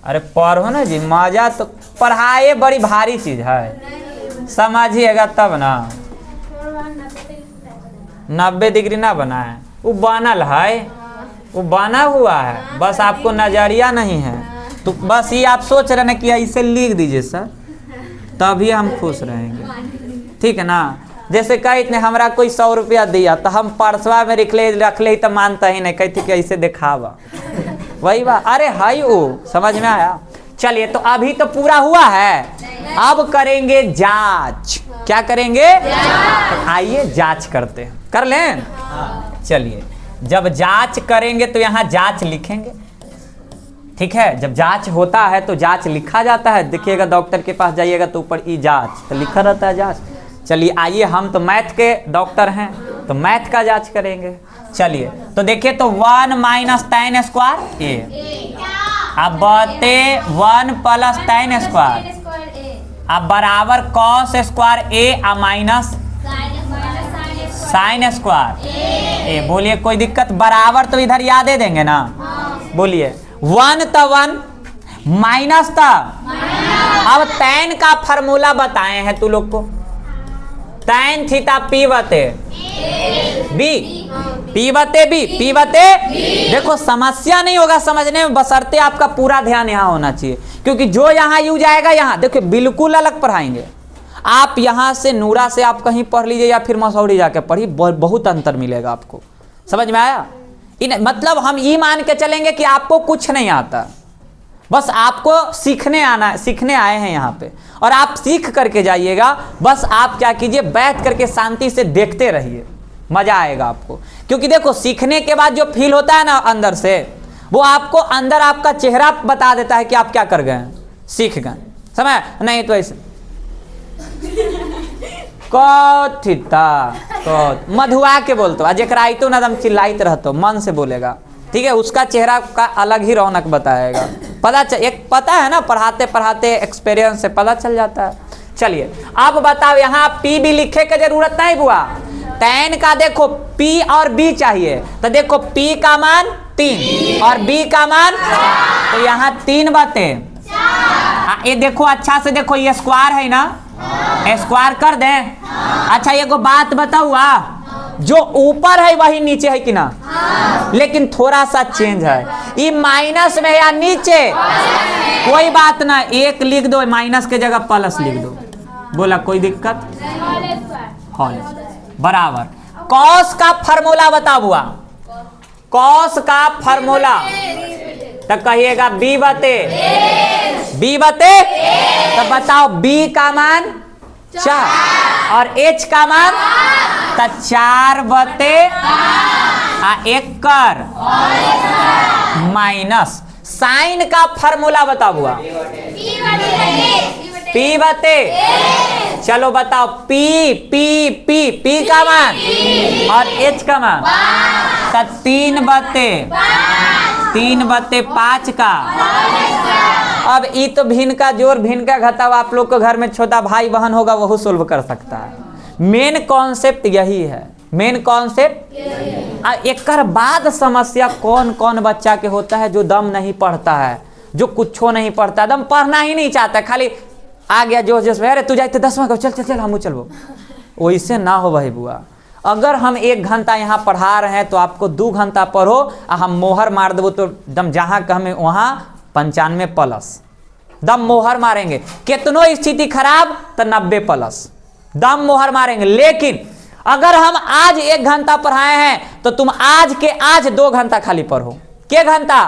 अरे पढ़ो ना जी, मजा तो, पढ़ाई बड़ी भारी चीज है, समझिएगा तब ना। 90 डिग्री ना बना है, वो बनल है, वो बना हुआ है, बस आपको नजरिया नहीं है। तो बस ये आप सोच रहे हैं कि ऐसे लिख दीजिए सर, तभी हम खुश रहेंगे, ठीक है ना। जैसे कही इतने हमारा कोई 100 रुपया दिया तो हम परसवा में रख ले तो मानता ही नहीं, कहती कि ऐसे दिखावा, वही बात। अरे हाई वो समझ में आया। चलिए तो अभी तो पूरा हुआ है, अब करेंगे जांच। क्या करेंगे, आइए जांच करते हैं, कर लें। चलिए जब जांच करेंगे तो यहाँ जांच लिखेंगे, ठीक है। जब जांच होता है तो जांच लिखा जाता है, देखिएगा डॉक्टर के पास जाइएगा तो ऊपर ई जांच तो लिखा रहता है जांच। चलिए आइए, हम तो मैथ के डॉक्टर हैं तो मैथ का जांच करेंगे। चलिए तो देखिए, तो 1 माइनस tan स्क्वायर ए, अब बते 1 प्लस tan स्क्वायर, अब बराबर cos स्क्वायर ए आ माइनस sin स्क्वायर ए। बोलिए कोई दिक्कत, बराबर तो इधर याद दे देंगे ना, बोलिए 1 तो 1 माइनस था। अब tan का फॉर्मूला बताए हैं तू लोग को, tan थीटा पी बते बी, पी बते बी, पी बते। देखो समस्या नहीं होगा समझने में, बशर्ते आपका पूरा ध्यान यहाँ होना चाहिए, क्योंकि जो यहाँ यूज आएगा यहाँ देखो बिल्कुल अलग पढ़ाएंगे। आप यहाँ से नूरा से आप कहीं पढ़ लीजिए या फिर मसौड़ी जाके पढ़िए, बहुत अंतर मिलेगा आपको, समझ में आया। मतलब हम ये मान के चलेंगे कि आपको कुछ नहीं आता, बस आपको सीखने आना, सीखने आए हैं यहाँ पे, और आप सीख करके जाइएगा। बस आप क्या कीजिए, बैठ करके शांति से देखते रहिए, मजा आएगा आपको। क्योंकि देखो सीखने के बाद जो फील होता है ना अंदर से, वो आपको अंदर आपका चेहरा बता देता है कि आप क्या कर गए, सीख गए, समझ नहीं। तो ऐसे मधुआ के बोलते जेकराइतो ना दम चिल्लाइत रहतो, मन से बोलेगा, ठीक है। उसका चेहरा का अलग ही रौनक बताएगा, पता है ना, पढ़ाते पढ़ाते एक्सपीरियंस से पता चल जाता है। चलिए अब बताओ, यहाँ पी भी लिखे की जरूरत नहीं बुआ, tan का देखो p और b चाहिए, तो देखो p का मान 3 और b का मान, तो यहाँ 3 बटे ये देखो अच्छा से देखो, ये स्क्वायर है ना, स्क्वायर कर दें। अच्छा ये को बात बताऊँ, जो ऊपर है वही नीचे है कि ना, लेकिन थोड़ा सा चेंज है, ये माइनस में या नीचे, कोई बात ना, एक लिख दो, माइनस के जगह प्लस लिख दो। बोला कोई दिक्कत? हॉल बराबर कॉस का फार्मूला बता बुआ, कॉस का फार्मूला तो कहिएगा बी बते, बी बते, तो बताओ बी का मान 4 और एच का मान तो 4 बते 1 कर माइनस साइन का फार्मूला बता बुआ, पी बते, चलो बताओ पी पी पी पी का मान और एच का मान तो 3 बते 5 का। अब ई तो भिन्न का जोड़ भिन्न का घटाव आप लोग के घर में छोटा भाई बहन होगा वह सोल्व कर सकता है। मेन कॉन्सेप्ट यही है, मेन कॉन्सेप्ट। एक बाद समस्या कौन कौन बच्चा के होता है जो दम नहीं पढ़ता है, जो कुछो नहीं पढ़ता, दम पढ़ना ही नहीं चाहता, खाली आ गया जोश जोश में, अरे तू जाते 10वां को, चल चल चल हम चलबो। वैसे ना हो भाई बुआ, अगर हम 1 घंटा यहाँ पढ़ा रहे हैं तो आपको 2 घंटा पढ़ो, हम मोहर मार देवो तो दम जहाँ कहें वहाँ 95 प्लस दम मोहर मारेंगे। कितनो स्थिति खराब तो 90 प्लस दम मोहर मारेंगे। लेकिन अगर हम आज 1 घंटा पढ़ाए हैं तो तुम आज के आज 2 घंटा खाली पढ़ो, के घंटा,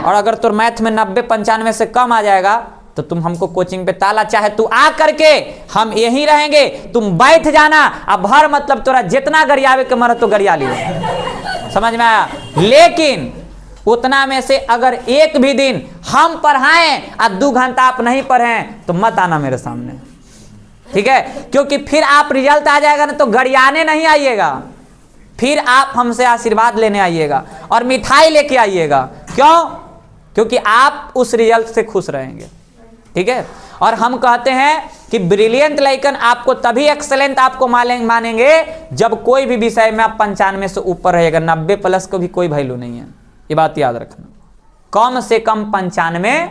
और अगर तुम मैथ में 90-95 से कम आ जाएगा तो तुम हमको कोचिंग पे ताला, चाहे तू आ करके हम यहीं रहेंगे, तुम बैठ जाना, अब भर मतलब तोरा जितना गरियावे के मर तो गरिया लियो, समझ में आया। लेकिन उतना में से अगर एक भी दिन हम पढ़ाएं और 2 घंटा आप नहीं पढ़ें तो मत आना मेरे सामने, ठीक है, क्योंकि फिर आप रिजल्ट आ जाएगा ना तो गरियाने नहीं आइएगा, फिर आप हमसे आशीर्वाद लेने आइएगा और मिठाई लेके आइएगा। क्यों? क्योंकि आप उस रिजल्ट से खुश रहेंगे, ठीक है। और हम कहते हैं कि ब्रिलियंट लाइकन आपको तभी एक्सेलेंट आपको मानेंगे जब कोई भी विषय में आप 95 से ऊपर रहेगा, 90 प्लस को भी कोई वैल्यू नहीं है, ये बात याद रखना। कम से कम 95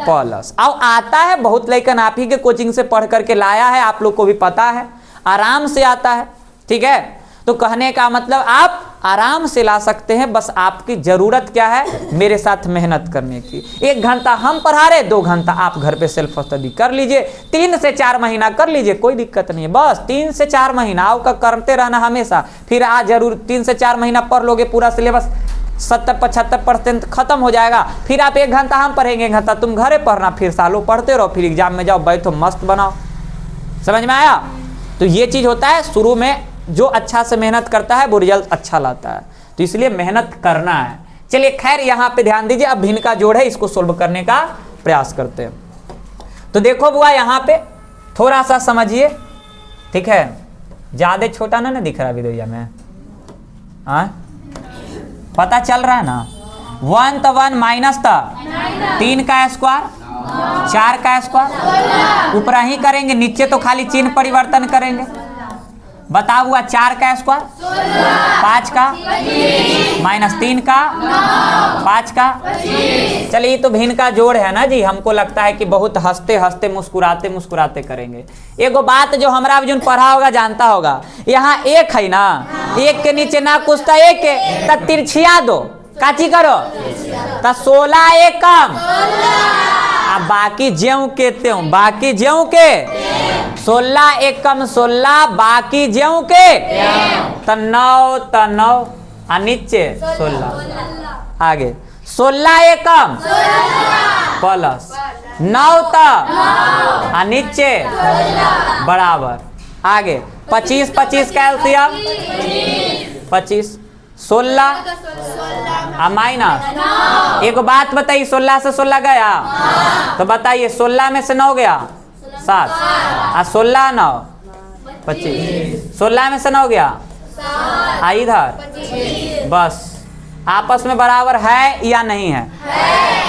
प्लस। अब आता है बहुत लाइकन आप ही के कोचिंग से पढ़ करके लाया है, आप लोग को भी पता है, आराम से आता है, ठीक है। तो कहने का मतलब आप आराम से ला सकते हैं, बस आपकी जरूरत क्या है, मेरे साथ मेहनत करने की। 1 घंटा हम पढ़ा रहे, 2 घंटा आप घर पे सेल्फ स्टडी कर लीजिए, 3 से 4 महीना कर लीजिए, कोई दिक्कत नहीं है। बस 3 से 4 महीना आपका करते रहना हमेशा, फिर आज जरूर 3 से 4 महीना पढ़ लोगे, पूरा सिलेबस 70-75% खत्म हो जाएगा। फिर आप 1 घंटा हम पढ़ेंगे, 1 घंटा तुम घरे पढ़ना, फिर सालों पढ़ते रहो, फिर एग्जाम में जाओ बैठो मस्त बनाओ। समझ में आया? तो ये चीज होता है, शुरू में जो अच्छा से मेहनत करता है वो रिजल्ट अच्छा लाता है, तो इसलिए मेहनत करना है। चलिए खैर यहाँ पे ध्यान दीजिए, अब भिन्न का जोड़ है, इसको सोल्व करने का प्रयास करते हैं। तो देखो बुआ यहाँ पे थोड़ा सा समझिए, ठीक है, ज्यादा छोटा ना दिख रहा वीडियो में, हाँ पता चल रहा है ना। 1 तो 1 माइनस था 3 का स्क्वायर 4 का स्क्वायर, ऊपर ही करेंगे, नीचे तो खाली चिन्ह परिवर्तन करेंगे। बताओ हुआ 4 का स्क्वायर 5 का माइनस 3 का 5 का। चलिए तो भिन्न का जोड़ है ना जी, हमको लगता है कि बहुत हंसते हंसते मुस्कुराते मुस्कुराते करेंगे। एगो बात जो हमरा जो पढ़ा होगा जानता होगा, यहाँ 1 है ना, 1 के नीचे ना कुछ था 1 के, तब तिरछिया दो, काची करो तो 16 1 कम, अब बाकी ज्यों के त्यों, बाकी ज्यों के 16 1 कम 16, बाकी ज्यों के तो 9 आ नीचे 16, आगे 16 1 कम प्लस 9 आ नीचे बराबर, आगे 25 25 का एलसीएम 25, 16 माइनस। एक बात बताइए, 16 से 16 गया तो बताइए 16 में से 9 गया 7, 16 9 25, 16 में से 9 गया इधर, बस आपस में बराबर है या नहीं है?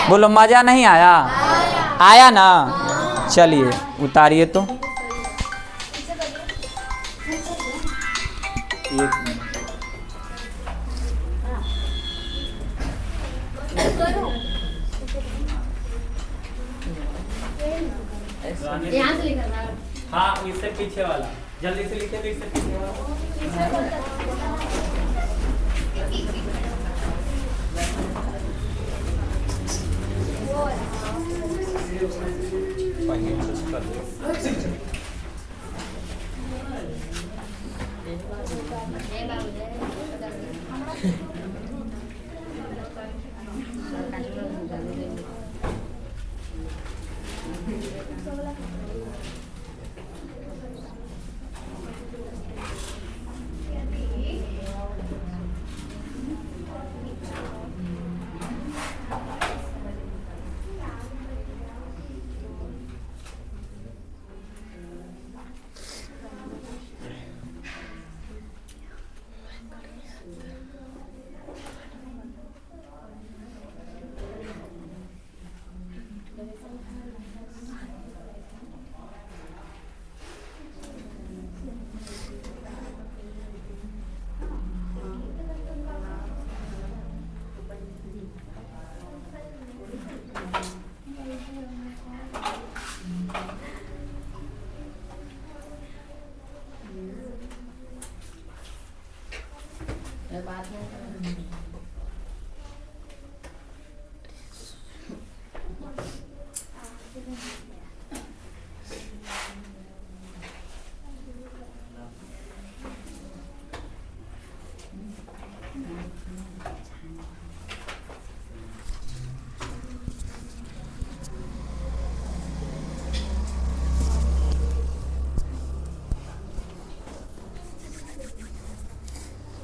बोलो मजा नहीं आया? आया ना? चलिए उतारिए तो। यहाँ से लिखा था। हाँ, इससे पीछे वाला जल्दी से लिखे, तो इससे पीछे वाला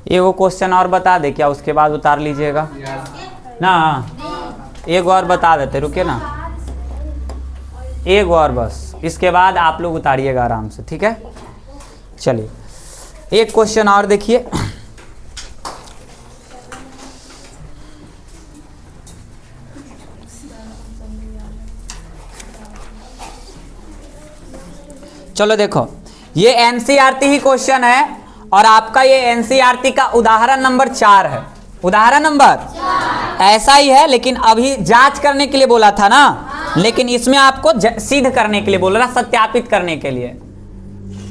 ये वो क्वेश्चन और बता दे क्या, उसके बाद उतार लीजिएगा ना। एक और बता देते, रुकिए ना, एक और बस, इसके बाद आप लोग उतारिएगा आराम से, ठीक है। चलिए एक क्वेश्चन और देखिए। चलो देखो, ये एनसीईआरटी ही क्वेश्चन है और आपका ये एनसीईआरटी का उदाहरण नंबर 4 है। उदाहरण नंबर 4 ऐसा ही है, लेकिन अभी जांच करने के लिए बोला था ना, लेकिन इसमें आपको सिद्ध करने के लिए बोल रहा, सत्यापित करने के लिए।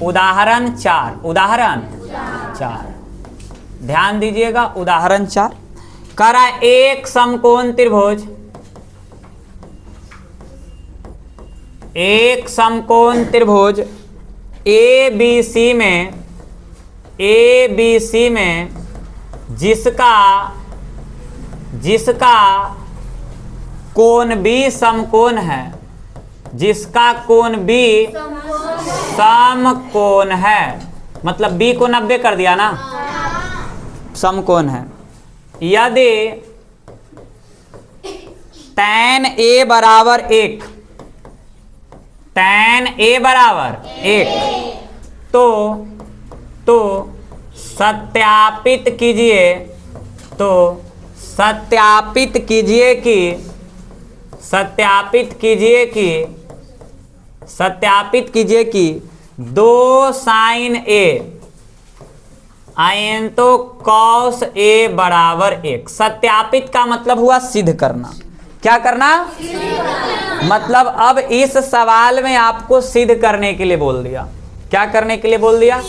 उदाहरण 4, उदाहरण 4 ध्यान दीजिएगा। उदाहरण 4 करा एक समकोण त्रिभुज, एक समकोण त्रिभुज ABC में जिसका कोण B समकोण है, जिसका कोण B समकोण है, मतलब B को 90 कर दिया ना, समकोण है। यदि tan A बराबर 1, tan A बराबर 1, तो सत्यापित कीजिए कि 2 sin A आयन तो cos A बराबर 1। सत्यापित का मतलब हुआ सिद्ध करना। क्या करना? मतलब अब इस सवाल में आपको सिद्ध करने के लिए बोल दिया। क्या करने के लिए बोल दिया?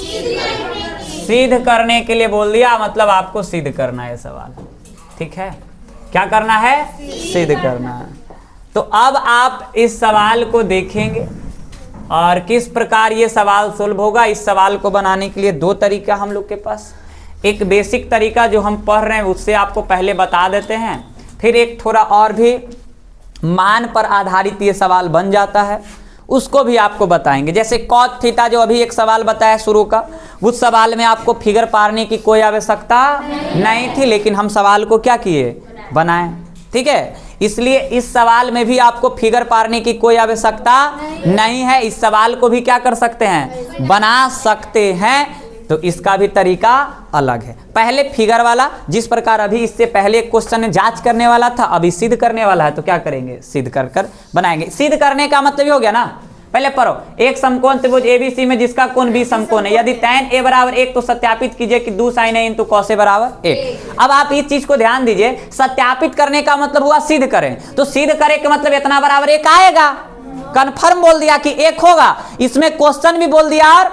सिद्ध करने के लिए बोल दिया, मतलब आपको सिद्ध करना है सवाल, ठीक है। क्या करना है? सिद्ध करना है। तो अब आप इस सवाल को देखेंगे और किस प्रकार ये सवाल सुलभ होगा। इस सवाल को बनाने के लिए 2 तरीका हम लोग के पास। एक बेसिक तरीका जो हम पढ़ रहे हैं उससे आपको पहले बता देते हैं, फिर एक थोड़ा और भी मान पर आधारित ये सवाल बन जाता है, उसको भी आपको बताएंगे। जैसे कॉट थीटा जो अभी एक सवाल बताया शुरू का, उस सवाल में आपको फिगर पारने की कोई आवश्यकता नहीं थी, लेकिन हम सवाल को क्या किए? बनाए, ठीक है। इसलिए इस सवाल में भी आपको फिगर पारने की कोई आवश्यकता नहीं है। इस सवाल को भी क्या कर सकते हैं? बना सकते हैं। तो इसका भी तरीका अलग है। पहले फिगर वाला, जिस प्रकार अभी इससे पहले क्वेश्चन में जांच करने वाला था, अभी सिद्ध करने वाला है, तो क्या करेंगे? सिद्ध कर कर बनाएंगे। सिद्ध करने का मतलब हो गया ना, पहले पढ़ो। एक समकोण त्रिभुज ABC में जिसका कोण B समकोण है, यदि tan A बराबर 1 तो सत्यापित कीजिए कि 2 sin A into cos A बराबर 1। अब आप इस चीज को ध्यान दीजिए, सत्यापित करने का मतलब हुआ सिद्ध करें, तो सिद्ध करे का मतलब इतना बराबर 1 आएगा। कंफर्म बोल दिया कि एक होगा, इसमें क्वेश्चन भी बोल दिया और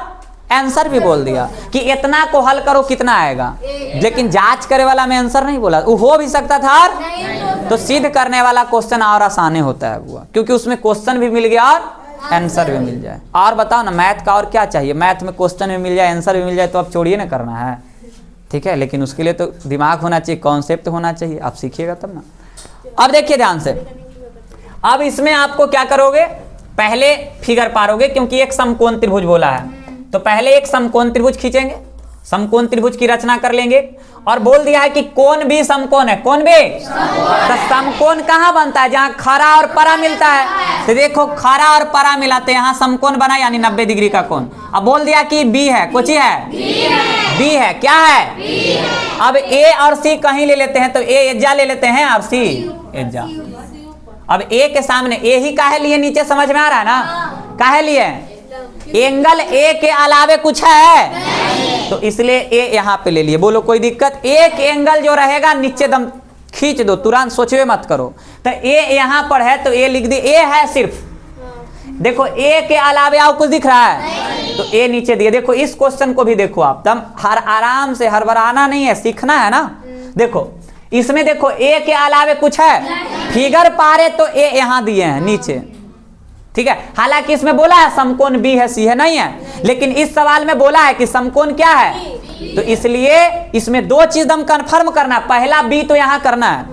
आंसर भी बोल दिया कि इतना को हल करो कितना आएगा, लेकिन जांच करे वाला में आंसर नहीं बोला। वो हो भी सकता था और तो सिद्ध करने वाला क्वेश्चन और आसानी होता है हुआ, क्योंकि उसमें क्वेश्चन भी मिल गया और आंसर भी मिल जाए। और बताओ ना, मैथ का और क्या चाहिए? मैथ में क्वेश्चन भी मिल जाए, आंसर भी मिल जाए तो अब छोड़िए ना करना है, ठीक है। लेकिन उसके लिए तो दिमाग होना चाहिए, कॉन्सेप्ट होना चाहिए, आप सीखिएगा तब ना। अब देखिए ध्यान से, अब इसमें आपको क्या करोगे, पहले फिगर पारोगे, क्योंकि एक समकोण त्रिभुज बोला है, तो पहले एक समकोण त्रिभुज खींचेंगे, समकोण त्रिभुज की रचना कर लेंगे, और बोल दिया है कि कोण भी समकोण है, कोण भी तो समकोण कहाँ बनता है? जहां खरा और परा मिलता है। तो देखो खरा और परा मिला तो यहाँ समकोण बना, यानी 90 डिग्री का कोण। अब बोल दिया कि बी है, कुछ है बी है, क्या है? अब ए और सी कहीं ले लेते हैं, तो ए एज्जा ले लेते हैं और सी एज्जा। अब ए के सामने ए ही काहे लिए नीचे, समझ में आ रहा है ना? काहे लिए? एंगल ए के अलावे कुछ है, तो इसलिए ए यहाँ पे ले लिए। बोलो कोई दिक्कत? एक एंगल जो रहेगा नीचे दम खींच दो, तुरंत सोचवे मत करो। तो ए यहाँ पर है तो ए लिख दी, ए है सिर्फ। देखो ए के अलावे और कुछ दिख रहा है, तो ए नीचे दिए। देखो इस क्वेश्चन को भी देखो आप, दम हर आराम से, हड़बड़ाना नहीं है, सीखना है ना। देखो इसमें देखो ए के अलावे कुछ है, फिगर पारे तो ए यहाँ दिए हैं नीचे, ठीक है। हालांकि इसमें बोला है समकोण बी है सी है, नहीं है, लेकिन इस सवाल में बोला है कि समकोण क्या है, तो इसलिए इसमें दो चीज हम कंफर्म करना है। पहला बी तो यहाँ करना है,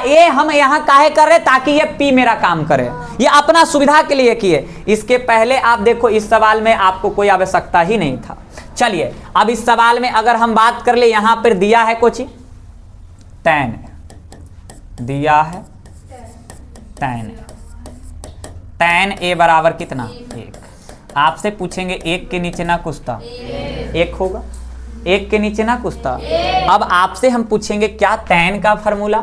ए हम यहाँ काहे कर रहे, ताकि ये पी मेरा काम करे, ये अपना सुविधा के लिए किए। इसके पहले आप देखो इस सवाल में आपको कोई आवश्यकता ही नहीं था। चलिए अब इस सवाल में अगर हम बात कर ले, यहाँ पर दिया है कुछ tan, दिया है tan ए बराबर कितना? 1। आपसे पूछेंगे एक के नीचे ना कुछ था, 1 होगा, एक के नीचे ना कुछ था। अब आपसे हम पूछेंगे क्या tan का फॉर्मूला,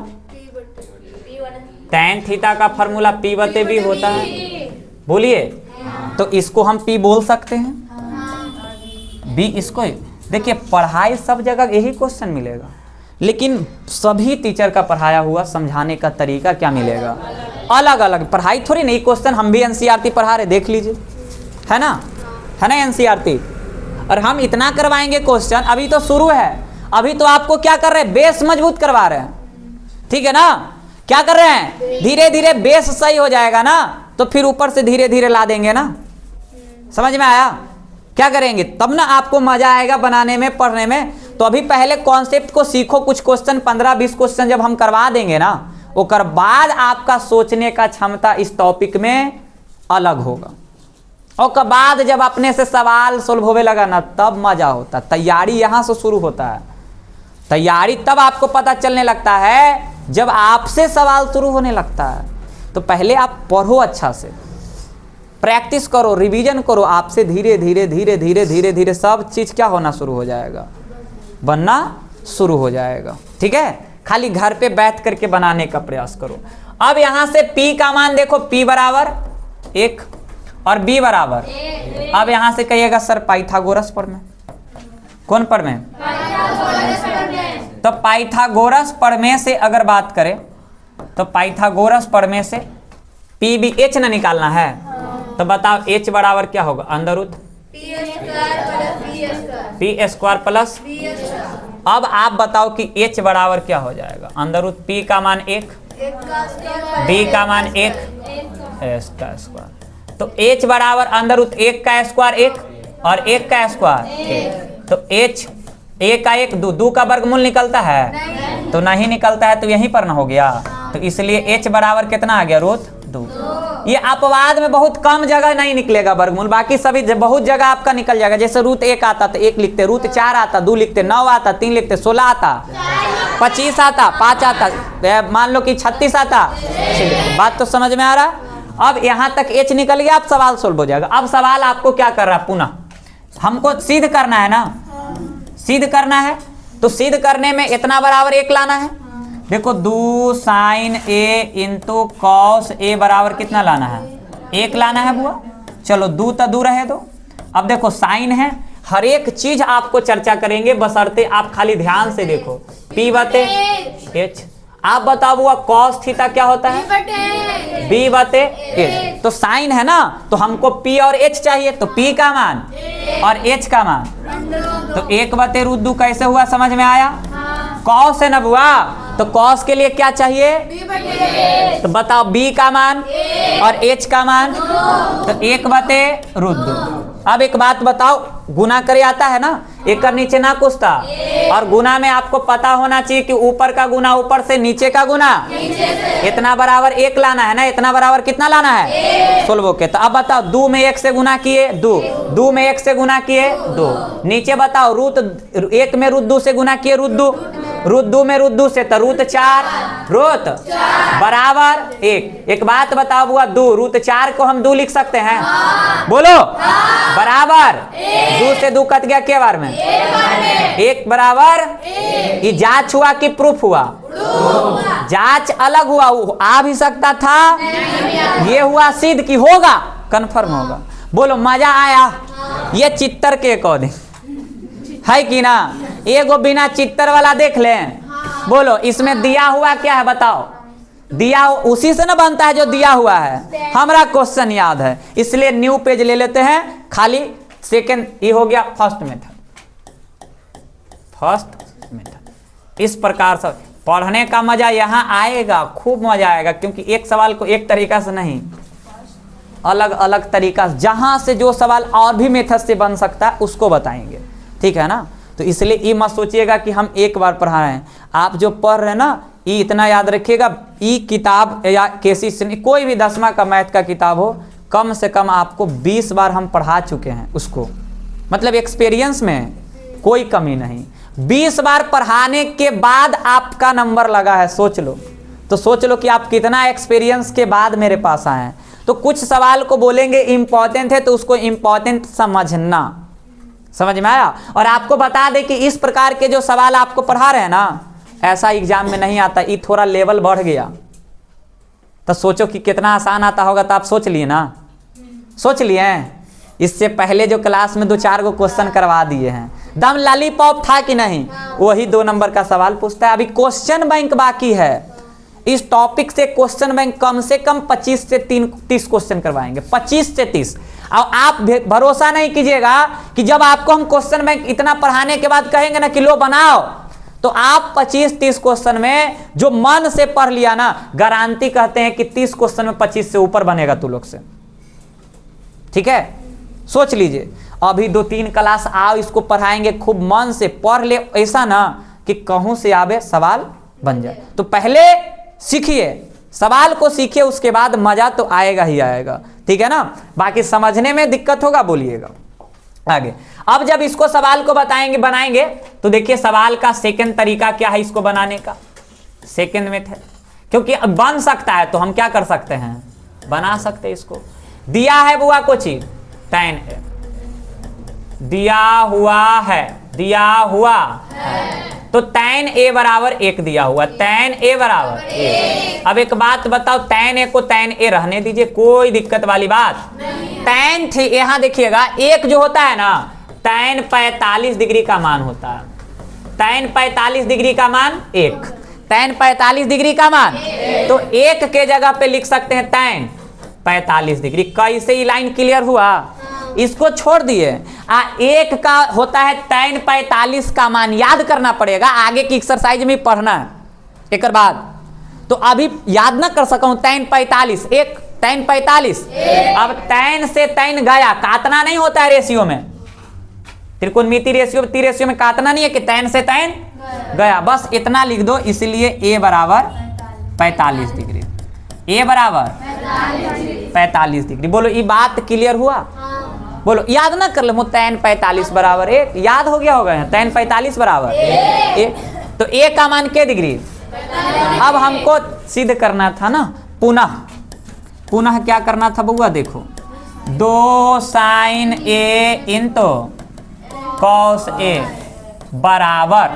tan थीटा का फॉर्मूला P बटे B होता है, बोलिए। तो इसको हम P बोल सकते हैं, B इसको। देखिए पढ़ाई सब जगह यही क्वेश्चन मिलेगा, लेकिन सभी टीचर का पढ़ाया हुआ समझाने का तरीका क्या मिलेगा, अलग अलग। पढ़ाई थोड़ी नहीं, क्वेश्चन हम भी एनसीईआरटी पढ़ा रहे, देख लीजिए, है ना एनसीईआरटी। और हम इतना करवाएंगे क्वेश्चन, अभी तो शुरू है, अभी तो आपको क्या कर रहे हैं, बेस मजबूत करवा रहे हैं, ठीक है ना। क्या कर रहे हैं, धीरे धीरे बेस सही हो जाएगा ना, तो फिर ऊपर से धीरे धीरे ला देंगे ना। समझ में आया? क्या करेंगे तब ना आपको मजा आएगा बनाने में, पढ़ने में। तो अभी पहले कॉन्सेप्ट को सीखो, कुछ क्वेश्चन 15-20 क्वेश्चन जब हम करवा देंगे ना, उसके बाद आपका सोचने का क्षमता इस टॉपिक में अलग होगा। और के बाद जब अपने से सवाल सोल्व होने लगा ना, तब मजा होता। तैयारी यहाँ से शुरू होता है, तैयारी तब आपको पता चलने लगता है जब आपसे सवाल शुरू होने लगता है। तो पहले आप पढ़ो, अच्छा से प्रैक्टिस करो, रिवीजन करो, आपसे धीरे धीरे धीरे धीरे धीरे धीरे सब चीज क्या होना शुरू हो जाएगा, बनना शुरू हो जाएगा, ठीक है। खाली घर पे बैठ करके बनाने का प्रयास करो। अब यहां से P का मान देखो, P बराबर 1 और B बराबर, अब यहां से कहिएगा सर पाइथागोरस प्रमेय, कौन प्रमेय? तो पाइथागोरस प्रमेय से अगर बात करें, तो पाइथागोरस प्रमेय से P भी H ना निकालना है, तो बताओ H बराबर क्या होगा, under root P square plus. अब आप बताओ कि H बराबर क्या हो जाएगा, अंडर रूट P का मान 1, B का मान 1, S का स्क्वायर। तो H बराबर अंडर रूट 1 का स्क्वायर 1 और 1 का स्क्वायर 1। तो H 1 का 1 2 का वर्गमूल निकलता है, तो नहीं निकलता है, तो यहीं पर ना हो गया। तो इसलिए H बराबर कितना आ गया, रूट 2। ये अपवाद में बहुत कम जगह नहीं निकलेगा वर्गमूल, बाकी सभी बहुत जगह आपका निकल जाएगा। जैसे रूट 1 आता तो 1 लिखते, रूट 4 आता 2 लिखते, 9 आता 3 लिखते, 16 आता 25 आता 5 आता, मान लो कि 36 आता। बात तो समझ में आ रहा। अब यहाँ तक H निकल गया, अब सवाल सोल्व हो जाएगा। अब सवाल आपको क्या कर रहा है, पुनः हमको सिद्ध करना है ना, सिद्ध करना है। तो सिद्ध करने में इतना बराबर 1 लाना है। देखो 2 sine A into cos A बराबर कितना लाना है, 1 लाना है बुआ। चलो 2 तो 2 रहे दो। अब देखो साइन है, हर एक चीज आपको चर्चा करेंगे, बशर्ते आप खाली ध्यान से देखो। P बटे H, आप बताओ वो कॉस थीटा क्या होता है? बी बटे एच। तो साइन है ना, तो हमको पी और एच चाहिए, तो पी का मान और एच का मान, तो 1/√2 कैसे हुआ, समझ में आया? कॉस है ना बुआ, तो कॉस के लिए क्या चाहिए? तो बताओ बी का मान और एच का मान, तो 1/√2। अब एक बात बताओ, गुना करे आता है ना, एक का नीचे ना कुछ था, और गुना में आपको पता होना चाहिए कि ऊपर का गुना ऊपर से, नीचे का गुना इतना बराबर 1 लाना है ना, इतना बराबर कितना लाना है? 16 के। तो अब बताओ 2 में 1 से गुना किए 2, 2 में 1 से गुना किए 2, नीचे बताओ रूट 1 में √2 से गुना किए √2, √2 में √2 से तो √4, रूट बराबर 1। एक बात बताओ बुआ, 2 √4 को हम 2 लिख सकते हैं? बोलो बराबर 2 से 2 कट गया के बार में 1 बराबर। ये जांच हुआ कि प्रूफ हुआ? जांच अलग हुआ, आ भी सकता था, ये हुआ सिद्ध कि होगा, कंफर्म होगा। बोलो मजा आया? ये चित्तर के अकॉर्डिंग है कि ना? एगो बिना चित्तर वाला देख लें। बोलो इसमें दिया हुआ क्या है बताओ? दिया उसी से ना बनता है जो दिया हुआ है। हमारा क्वेश्चन याद है, इसलिए न्यू पेज ले लेते हैं, खाली सेकंड। ये हो गया फर्स्ट मेथड, फर्स्ट मेथड। इस प्रकार से पढ़ने का मजा यहाँ आएगा, खूब मजा आएगा, क्योंकि एक सवाल को एक तरीका से नहीं, अलग अलग तरीका से, जहां से जो सवाल और भी मेथड से बन सकता है उसको बताएंगे, ठीक है ना? तो इसलिए ये मत सोचिएगा कि हम एक बार पढ़ा रहे हैं। आप जो पढ़ रहे हैं ना, ये इतना याद रखिएगा, ये किताब या केसी कोई भी 10वां का मैथ का किताब हो, कम से कम आपको 20 बार हम पढ़ा चुके हैं उसको, मतलब एक्सपीरियंस में कोई कमी नहीं। 20 बार पढ़ाने के बाद आपका नंबर लगा है, सोच लो। तो सोच लो कि आप कितना एक्सपीरियंस के बाद मेरे पास आए हैं। तो कुछ सवाल को बोलेंगे इंपॉर्टेंट है, तो उसको इंपॉर्टेंट समझना, समझ में आया? और आपको बता दें कि इस प्रकार के जो सवाल आपको पढ़ा रहे हैं ना, ऐसा एग्जाम में नहीं आता, ये थोड़ा लेवल बढ़ गया। तो सोचो कि कितना आसान आता होगा, तो आप सोच लिए ना, सोच लिए? इससे पहले जो क्लास में 2-4 गो क्वेश्चन करवा दिए हैं, दम लॉलीपॉप था कि नहीं? वही 2 नंबर का सवाल पूछता है। अभी क्वेश्चन बैंक बाकी है, इस टॉपिक से क्वेश्चन बैंक कम से कम 25 से 30 क्वेश्चन करवाएंगे, 25 से 30। और आप भरोसा नहीं कीजिएगा कि जब आपको हम क्वेश्चन बैंक इतना पढ़ाने के बाद कहेंगे ना कि लो बनाओ, तो आप 25-30 क्वेश्चन में जो मन से पढ़ लिया ना, गारंटी कहते हैं कि 30 क्वेश्चन में 25 से ऊपर बनेगा तू लोग से, ठीक है? सोच लीजिए, अभी 2-3 क्लास आओ, इसको पढ़ाएंगे, खूब मन से पढ़ ले, ऐसा ना कि कहूं से आवे सवाल बन जाए। तो पहले सीखिए, सवाल को सीखिए, उसके बाद मजा तो आएगा ही आएगा, ठीक है ना? बाकी समझने में दिक्कत होगा बोलिएगा आगे। अब जब इसको सवाल को बताएंगे, बनाएंगे, तो देखिए सवाल का सेकंड तरीका क्या है इसको बनाने का, सेकंड मेथड। क्योंकि बन सकता है तो हम क्या कर सकते हैं, बना सकते हैं इसको। दिया है बुआ को चीज tan है, दिया हुआ है, दिया हुआ है, तो tan a बराबर 1 दिया हुआ, tan a बराबर 1। अब एक बात बताओ, tan a को tan a रहने दीजिए, कोई दिक्कत वाली बात नहीं। tan थे, यहाँ देखिएगा 1 जो होता है ना, tan 45 डिग्री का मान होता है, tan 45 डिग्री का मान 1, tan 45 डिग्री का मान, तो 1 के जगह पे लिख सकते हैं tan 45 डिग्री। कैसे ही लाइन क्लियर हुआ? इसको छोड़ दिए, 1 का होता है tan 45 का मान, याद करना पड़ेगा, आगे की एक्सरसाइज में पढ़ना है एक बाद। तो अभी याद ना कर सका हूं, tan 45 1, tan 45, अब tan से tan गया, काटना नहीं होता है रेशियो में, त्रिकोणमिति रेशियो में काटना नहीं है कि tan से tan गया, बस इतना लिख दो। इसलिए a बराबर 45 डिग्री, a बराबर 45 डिग्री। बोलो ये बात क्लियर हुआ? बोलो याद ना कर लो, tan 45 बराबर 1, याद हो गया होगा, tan 45 बराबर 1, तो a का मान के डिग्री। अब हमको सिद्ध करना था ना, पुनः क्या करना था बउआ? देखो 2 sin a into cos a बराबर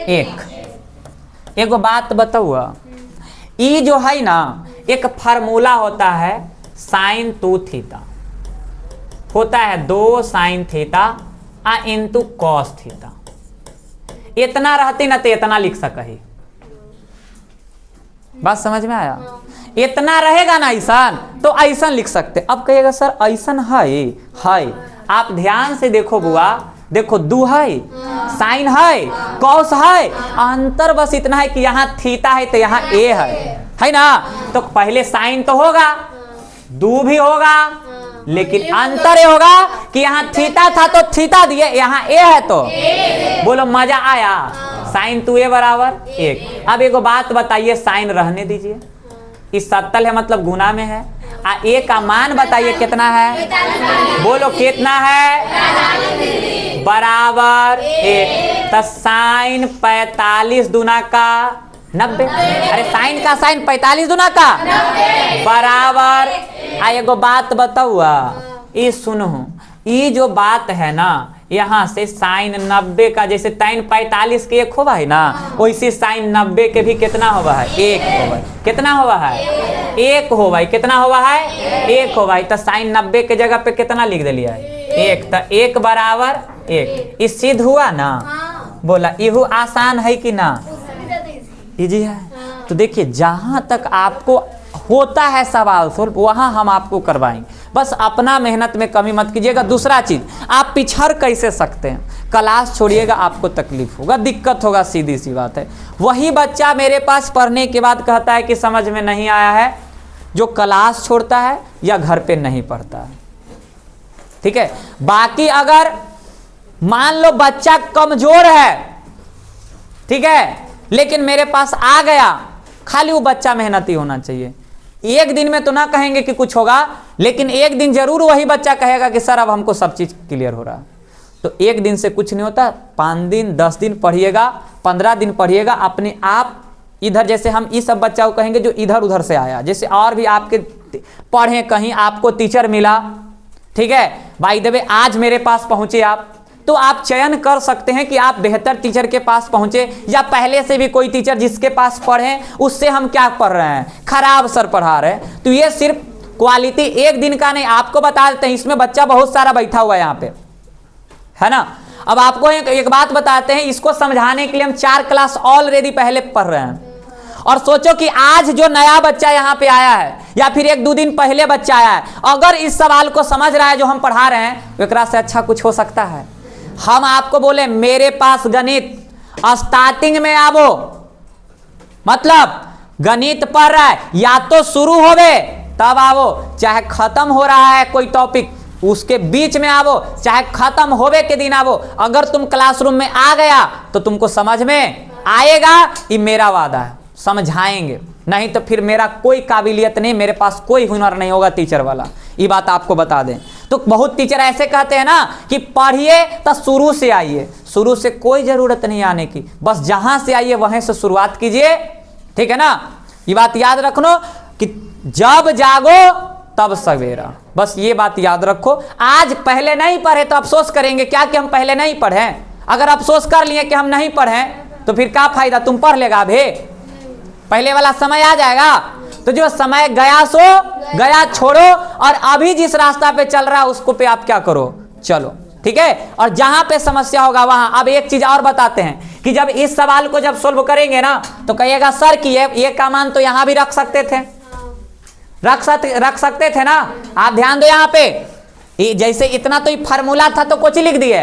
1। एगो बात बताऊआ, ई जो है ना, एक फार्मूला होता है sin 2 थीटा, होता है 2 sin theta into cos theta. इतना रहती ना तो इतना लिख सक ही, बात समझ में आया? इतना रहेगा ना ऐसा तो ऐसा लिख सकते। अब कहिएगा सर ऐसा है, आप ध्यान से देखो बुआ, देखो दू है, साइन है, कॉस है, अंतर बस इतना है कि यहाँ थीटा है तो यहाँ ए है ना? तो पहले साइन तो होगा, दू भी होगा, लेकिन अंतर ये होगा कि यहाँ थीटा था तो थीटा दिए, यहाँ ए है तो बोलो मजा आया। साइन 2a बराबर 1। अब एगो बात बताइए, साइन रहने दीजिए, इस सत्तल है मतलब गुना में है। ए का मान बताइए कितना है, बोलो कितना है, बराबर 1। तो साइन 45 दुना का 90, अरे साइन का साइन 45 दुना का बराबर। एगो बात बताऊआ, ये सुनो, ये जो बात है ना, यहाँ से साइन 90 का जैसे साइन 45 के 1 होगा है ना, वैसे साइन 90 के भी कितना होगा है, 1 होगा। कितना होगा है, 1 होगा। कितना होगा है, 1 होगा। तो साइन 90 के जगह पे कितना लिख दिया है, 1। तो 1 बराबर 1। इस सिद्ध हुआ ना, बोला यह आसान है कि ना, इजी है। तो देखिए जहां तक आपको होता है सवाल सोल्व, वहां हम आपको करवाएंगे। बस अपना मेहनत में कमी मत कीजिएगा। दूसरा चीज, आप पिछड़ कैसे सकते हैं, क्लास छोड़िएगा, आपको तकलीफ होगा, दिक्कत होगा, सीधी सी बात है। वही बच्चा मेरे पास पढ़ने के बाद कहता है कि समझ में नहीं आया है, जो क्लास छोड़ता है या घर पे नहीं पढ़ता है। ठीक है, बाकी अगर मान लो बच्चा कमजोर है, ठीक है, लेकिन मेरे पास आ गया, खाली वो बच्चा मेहनती होना चाहिए। एक दिन में तो ना कहेंगे कि कुछ होगा, लेकिन एक दिन जरूर वही बच्चा कहेगा कि सर अब हमको सब चीज क्लियर हो रहा है। तो एक दिन से कुछ नहीं होता, 5 दिन 10 दिन पढ़िएगा, 15 दिन पढ़िएगा, अपने आप इधर, जैसे हम इस सब बच्चा को कहेंगे जो इधर उधर से आया, जैसे और भी आपके पढ़े, कहीं आपको टीचर मिला, ठीक है, बाय द वे आज मेरे पास पहुंचे आप, तो आप चयन कर सकते हैं कि आप बेहतर टीचर के पास पहुंचे या पहले से भी कोई टीचर जिसके पास पढ़े उससे हम क्या पढ़ रहे हैं, खराब सर पढ़ा रहे हैं। तो ये सिर्फ क्वालिटी एक दिन का नहीं, आपको बता देते हैं, इसमें बच्चा बहुत सारा बैठा हुआ है यहाँ पे, है ना। अब आपको एक बात बताते हैं, इसको समझाने के लिए हम 4 क्लास ऑलरेडी पहले पढ़ रहे हैं। और सोचो कि आज जो नया बच्चा यहाँ पे आया है या फिर 1-2 दिन पहले बच्चा आया है, अगर इस सवाल को समझ रहा है जो हम पढ़ा रहे हैं, तो एकरा से अच्छा कुछ हो सकता है। हम आपको बोले मेरे पास गणित स्टार्टिंग में आवो, मतलब गणित पढ़ रहा है, या तो शुरू होवे तब आवो, चाहे खत्म हो रहा है कोई टॉपिक उसके बीच में आवो, चाहे खत्म होवे के दिन आवो। अगर तुम क्लासरूम में आ गया तो तुमको समझ में आएगा, ये मेरा वादा है, समझाएंगे, नहीं तो फिर मेरा कोई काबिलियत नहीं, मेरे पास कोई हुनर नहीं होगा टीचर वाला, ये बात आपको बता दें। तो बहुत टीचर ऐसे कहते हैं ना कि पढ़िए तो शुरू से आइए, शुरू से कोई जरूरत नहीं आने की, बस जहां से आइए वहीं से शुरुआत कीजिए, ठीक है ना। ये बात याद रखना कि जब जागो तब सवेरा, बस ये बात याद रखो। आज पहले नहीं पढ़े तो अफसोस करेंगे क्या कि हम पहले नहीं पढ़े। अगर अफसोस कर लिए कि हम नहीं पढ़े तो फिर क्या फायदा, तुम पढ़ लेगा अभी, पहले वाला समय आ जाएगा। तो जो समय गया सो गया, छोड़ो, और अभी जिस रास्ता पे चल रहा है उसको पे आप क्या करो, चलो, ठीक है। और जहां पे समस्या होगा वहां, अब एक चीज और बताते हैं कि जब इस सवाल को जब सोल्व करेंगे ना तो कहिएगा सर कि ये का मान तो यहां भी रख सकते थे, रख सकते थे ना। आप ध्यान दो यहाँ पे, जैसे इतना तो ये फार्मूला था तो कुछ लिख दिए,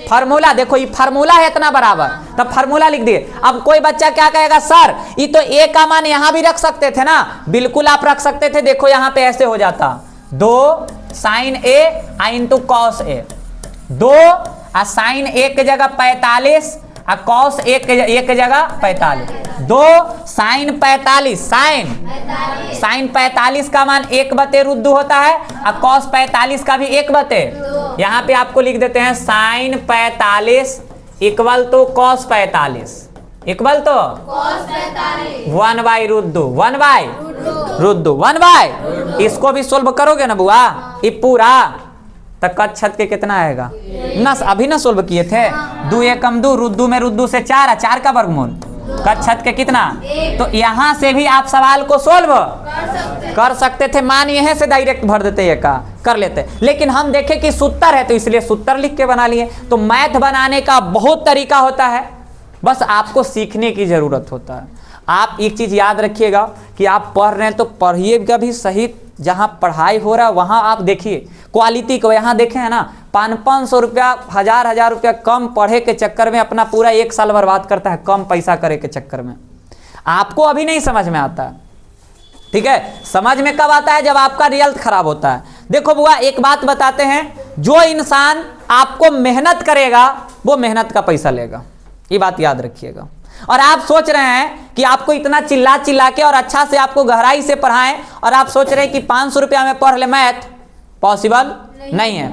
फार्मूला देखो ये फार्मूला है इतना बराबर, तब फार्मूला लिख दिए। अब कोई बच्चा क्या कहेगा सर ये तो ए का मान यहां भी रख सकते थे ना, बिल्कुल आप रख सकते थे। देखो यहाँ पे ऐसे हो जाता, 2 sign A into cos A, 2 sign ए के जगह 45 और कॉस ए के जगह 45, 2 साइन 45, साइन 45 का मान 1/√2 होता है और कॉस 45 का भी 1/2। यहाँ पे आपको लिख देते हैं sine 45 equal to cos 45 equal तो 1/√2, 1/√2, 1/। इसको भी सोल्व करोगे ना बुआ, ये पूरा तक छत के कितना आएगा ना, अभी ना सोल्व किए थे, 2 एकम 2, √2 में √2 से 4, 4 का वर्गमूल, छत के कितना। तो यहां से भी आप सवाल को सोल्व कर सकते थे, मान यहां से डायरेक्ट भर देते, ये का कर लेते, लेकिन हम देखे कि सूत्र है तो इसलिए सूत्र लिख के बना लिए। तो मैथ बनाने का बहुत तरीका होता है, बस आपको सीखने की जरूरत होता है। आप एक चीज़ याद रखिएगा कि आप पढ़ रहे हैं तो पढ़िएगा भी सही, जहाँ पढ़ाई हो रहा है वहाँ आप देखिए क्वालिटी को। यहाँ देखें है ना, 500-500 रुपया, 1000-1000 रुपया कम पढ़े के चक्कर में अपना पूरा 1 साल बर्बाद करता है, कम पैसा करे के चक्कर में। आपको अभी नहीं समझ में आता है, ठीक है, समझ में कब आता है, जब आपका रिजल्ट खराब होता है। देखो बुआ एक बात बताते हैं, जो इंसान आपको मेहनत करेगा वो मेहनत का पैसा लेगा, ये बात याद रखिएगा। और आप सोच रहे हैं कि आपको इतना चिल्ला चिल्ला के और अच्छा से आपको गहराई से पढ़ाएं, और आप सोच रहे हैं कि 500 रुपया में पढ़ ले मैथ, पॉसिबल नहीं है,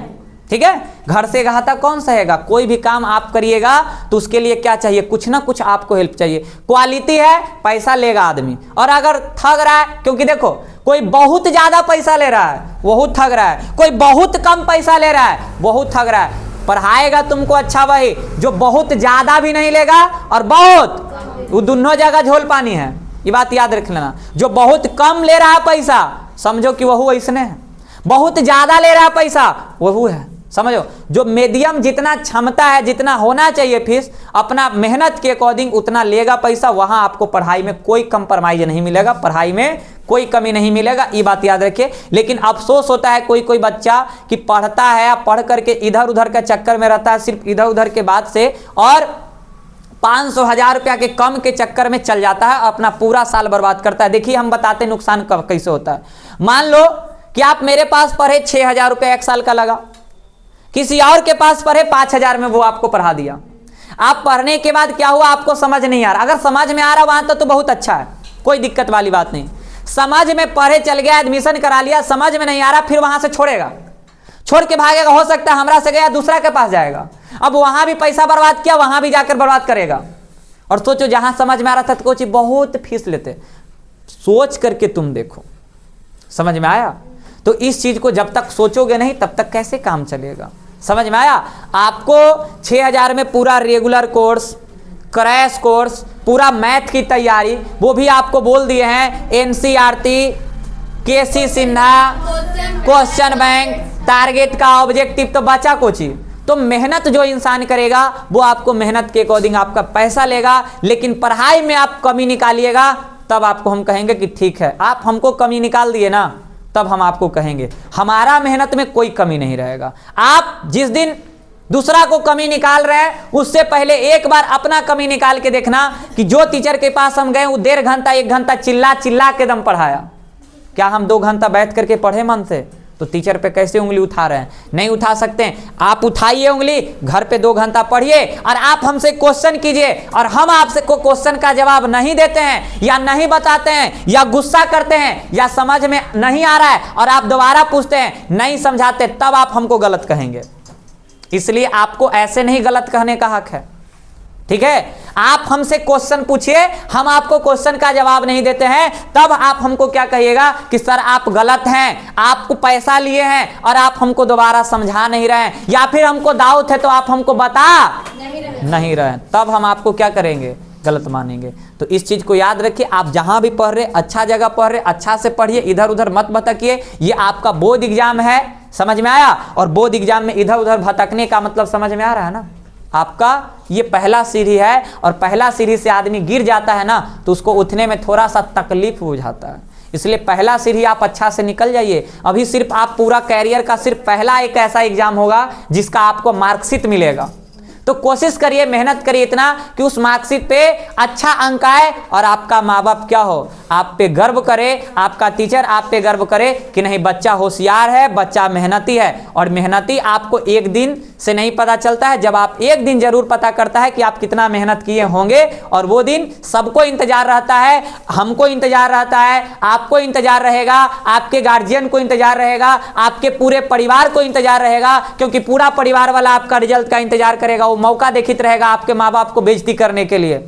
ठीक है। घर से घाटा कौन सहेगा? कोई भी काम आप करिएगा तो उसके लिए क्या चाहिए, कुछ ना कुछ आपको हेल्प चाहिए। क्वालिटी है, पैसा लेगा आदमी। और अगर ठग रहा है, क्योंकि देखो कोई बहुत ज्यादा पैसा ले रहा है बहुत ठग रहा है, कोई बहुत कम पैसा ले रहा है बहुत ठग रहा है। पढ़ाएगा तुमको अच्छा वही जो बहुत ज्यादा भी नहीं लेगा और बहुत, वो दोनों जगह झोल पानी है, ये बात याद रख लेना। जो बहुत कम ले रहा है पैसा, समझो कि वह ऐसने है, बहुत ज्यादा ले रहा है पैसा वह है, समझो। जो मीडियम जितना क्षमता है, जितना होना चाहिए फीस, अपना मेहनत के अकॉर्डिंग उतना लेगा पैसा, वहां आपको पढ़ाई में कोई कंप्रोमाइज नहीं मिलेगा, पढ़ाई में कोई कमी नहीं मिलेगा, ये बात याद रखिए। लेकिन अफसोस होता है कोई कोई बच्चा कि पढ़ता है, पढ़ करके इधर उधर के चक्कर में रहता है, सिर्फ इधर उधर के बाद से, और 500-1000 रुपया के कम के चक्कर में चल जाता है, अपना पूरा साल बर्बाद करता है। देखिए हम बताते हैं नुकसान कब कैसे होता है। मान लो कि आप मेरे पास पढ़े, 6000 रुपया 1 साल का लगा, किसी और के पास पढ़े 5000 में वो आपको पढ़ा दिया। आप पढ़ने के बाद क्या हुआ, आपको समझ नहीं आ रहा। अगर समझ में आ रहा वहां तो बहुत अच्छा है, कोई दिक्कत वाली बात नहीं। समझ में पढ़े चल गया, एडमिशन करा लिया, समझ में नहीं आ रहा, फिर वहां से छोड़ेगा, छोड़ के भागेगा, हो सकता है हमरा से गया दूसरा के पास जाएगा, अब वहां भी पैसा बर्बाद किया, वहां भी जाकर बर्बाद करेगा। और सोचो जहां समझ में आ रहा था तो कोई चीज बहुत फीस लेते, सोच करके तुम देखो, समझ में आया। तो इस चीज को जब तक सोचोगे नहीं तब तक कैसे काम चलेगा, समझ में आया। आपको 6000 में पूरा रेगुलर कोर्स, क्रैश कोर्स, पूरा मैथ की तैयारी, वो भी आपको बोल दिए हैं, एनसीईआरटी, केसी सिन्हा, क्वेश्चन बैंक, टारगेट का ऑब्जेक्टिव, तो बचा कोची। तो मेहनत जो इंसान करेगा वो आपको मेहनत के अकॉर्डिंग आपका पैसा लेगा। लेकिन पढ़ाई में आप कमी निकालिएगा तब आपको हम कहेंगे कि ठीक है, आप हमको कमी निकाल दिए ना, तब हम आपको कहेंगे हमारा मेहनत में कोई कमी नहीं रहेगा। आप जिस दिन दूसरा को कमी निकाल रहे हैं उससे पहले एक बार अपना कमी निकाल के देखना कि जो टीचर के पास हम गए वो 1.5 घंटा 1 घंटा चिल्ला चिल्ला के दम पढ़ाया, क्या हम 2 घंटा बैठ करके पढ़े मन से? तो टीचर पे कैसे उंगली उठा रहे हैं? नहीं उठा सकते हैं। आप उठाइए उंगली, घर पे 2 घंटा पढ़िए और आप हमसे क्वेश्चन कीजिए, और हम आपसे को क्वेश्चन का जवाब नहीं देते हैं या नहीं बताते हैं या गुस्सा करते हैं या समझ में नहीं आ रहा है और आप दोबारा पूछते हैं, नहीं समझाते, तब आप हमको गलत कहेंगे। इसलिए आपको ऐसे नहीं गलत कहने का हक है, ठीक है। आप हमसे क्वेश्चन पूछिए, हम आपको क्वेश्चन का जवाब नहीं देते हैं, तब आप हमको क्या कहिएगा कि सर आप गलत हैं, आपको पैसा लिए हैं और आप हमको दोबारा समझा नहीं रहे हैं, या फिर हमको डाउट है तो आप हमको बता नहीं रहे हैं, तब हम आपको क्या करेंगे, गलत मानेंगे। तो इस चीज को याद रखिए, आप जहां भी पढ़ रहे, अच्छा जगह पढ़ रहे, अच्छा से पढ़िए, इधर उधर मत भटकिए। ये आपका बोर्ड एग्जाम है, समझ में आया। और बोर्ड एग्जाम में इधर उधर भटकने का मतलब समझ में आ रहा है ना, आपका ये पहला सीढ़ी है, और पहला सीढ़ी से आदमी गिर जाता है ना तो उसको उठने में थोड़ा सा तकलीफ हो जाता है। इसलिए पहला सीढ़ी आप अच्छा से निकल जाइए। अभी सिर्फ आप पूरा कैरियर का सिर्फ पहला एक ऐसा एग्जाम होगा जिसका आपको मार्कशीट मिलेगा, तो कोशिश करिए, मेहनत करिए इतना कि उस मार्कशीट पे अच्छा अंक आए और आपका माँ बाप क्या हो, आप पे गर्व करे, आपका टीचर आप पे गर्व करे कि नहीं बच्चा होशियार है, बच्चा मेहनती है। और मेहनती आपको एक दिन से नहीं पता चलता है, जब आप एक दिन जरूर पता करता है कि आप कितना मेहनत किए होंगे, और वो दिन सबको इंतजार रहता है, हमको इंतजार रहता है, आपको इंतजार रहेगा, आपके गार्जियन को इंतजार रहेगा, आपके पूरे परिवार को इंतजार रहेगा, क्योंकि पूरा परिवार वाला आपका रिजल्ट का इंतजार करेगा, वो मौका देखित रहेगा आपके माँ बाप को बेइज्जती करने के लिए,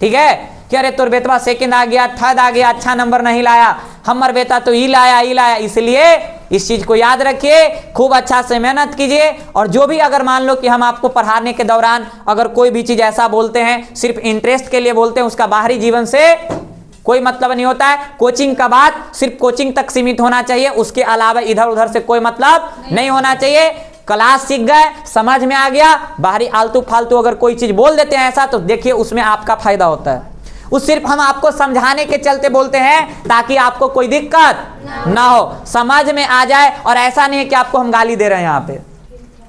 ठीक है। कि अरे तोर बेटवा सेकंड आ गया, थर्ड आ गया, अच्छा नंबर नहीं लाया, हमर बेटा तो ई लाया। इसलिए इस चीज को याद रखिए, खूब अच्छा से मेहनत कीजिए। और जो भी अगर मान लो कि हम आपको पढ़ाने के दौरान अगर कोई भी चीज ऐसा बोलते हैं, सिर्फ इंटरेस्ट के लिए बोलते हैं, उसका बाहरी जीवन से कोई मतलब नहीं होता है। कोचिंग का बात सिर्फ कोचिंग तक सीमित होना चाहिए, उसके अलावा इधर उधर से कोई मतलब नहीं होना चाहिए। क्लास सीख गए, समझ में आ गया, बाहरी आलतू फालतू अगर कोई चीज बोल देते हैं ऐसा, तो देखिए उसमें आपका फायदा होता है। वो सिर्फ हम आपको समझाने के चलते बोलते हैं ताकि आपको कोई दिक्कत ना हो, समझ में आ जाए। और ऐसा नहीं है कि आपको हम गाली दे रहे हैं यहाँ पे।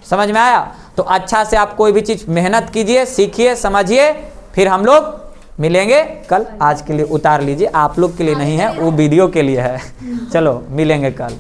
समझ में आया? तो अच्छा से आप कोई भी चीज मेहनत कीजिए, सीखिए, समझिए, फिर हम लोग मिलेंगे कल। आज के लिए उतार लीजिए, आप लोग के लिए नहीं है, वो वीडियो के लिए है। चलो मिलेंगे कल।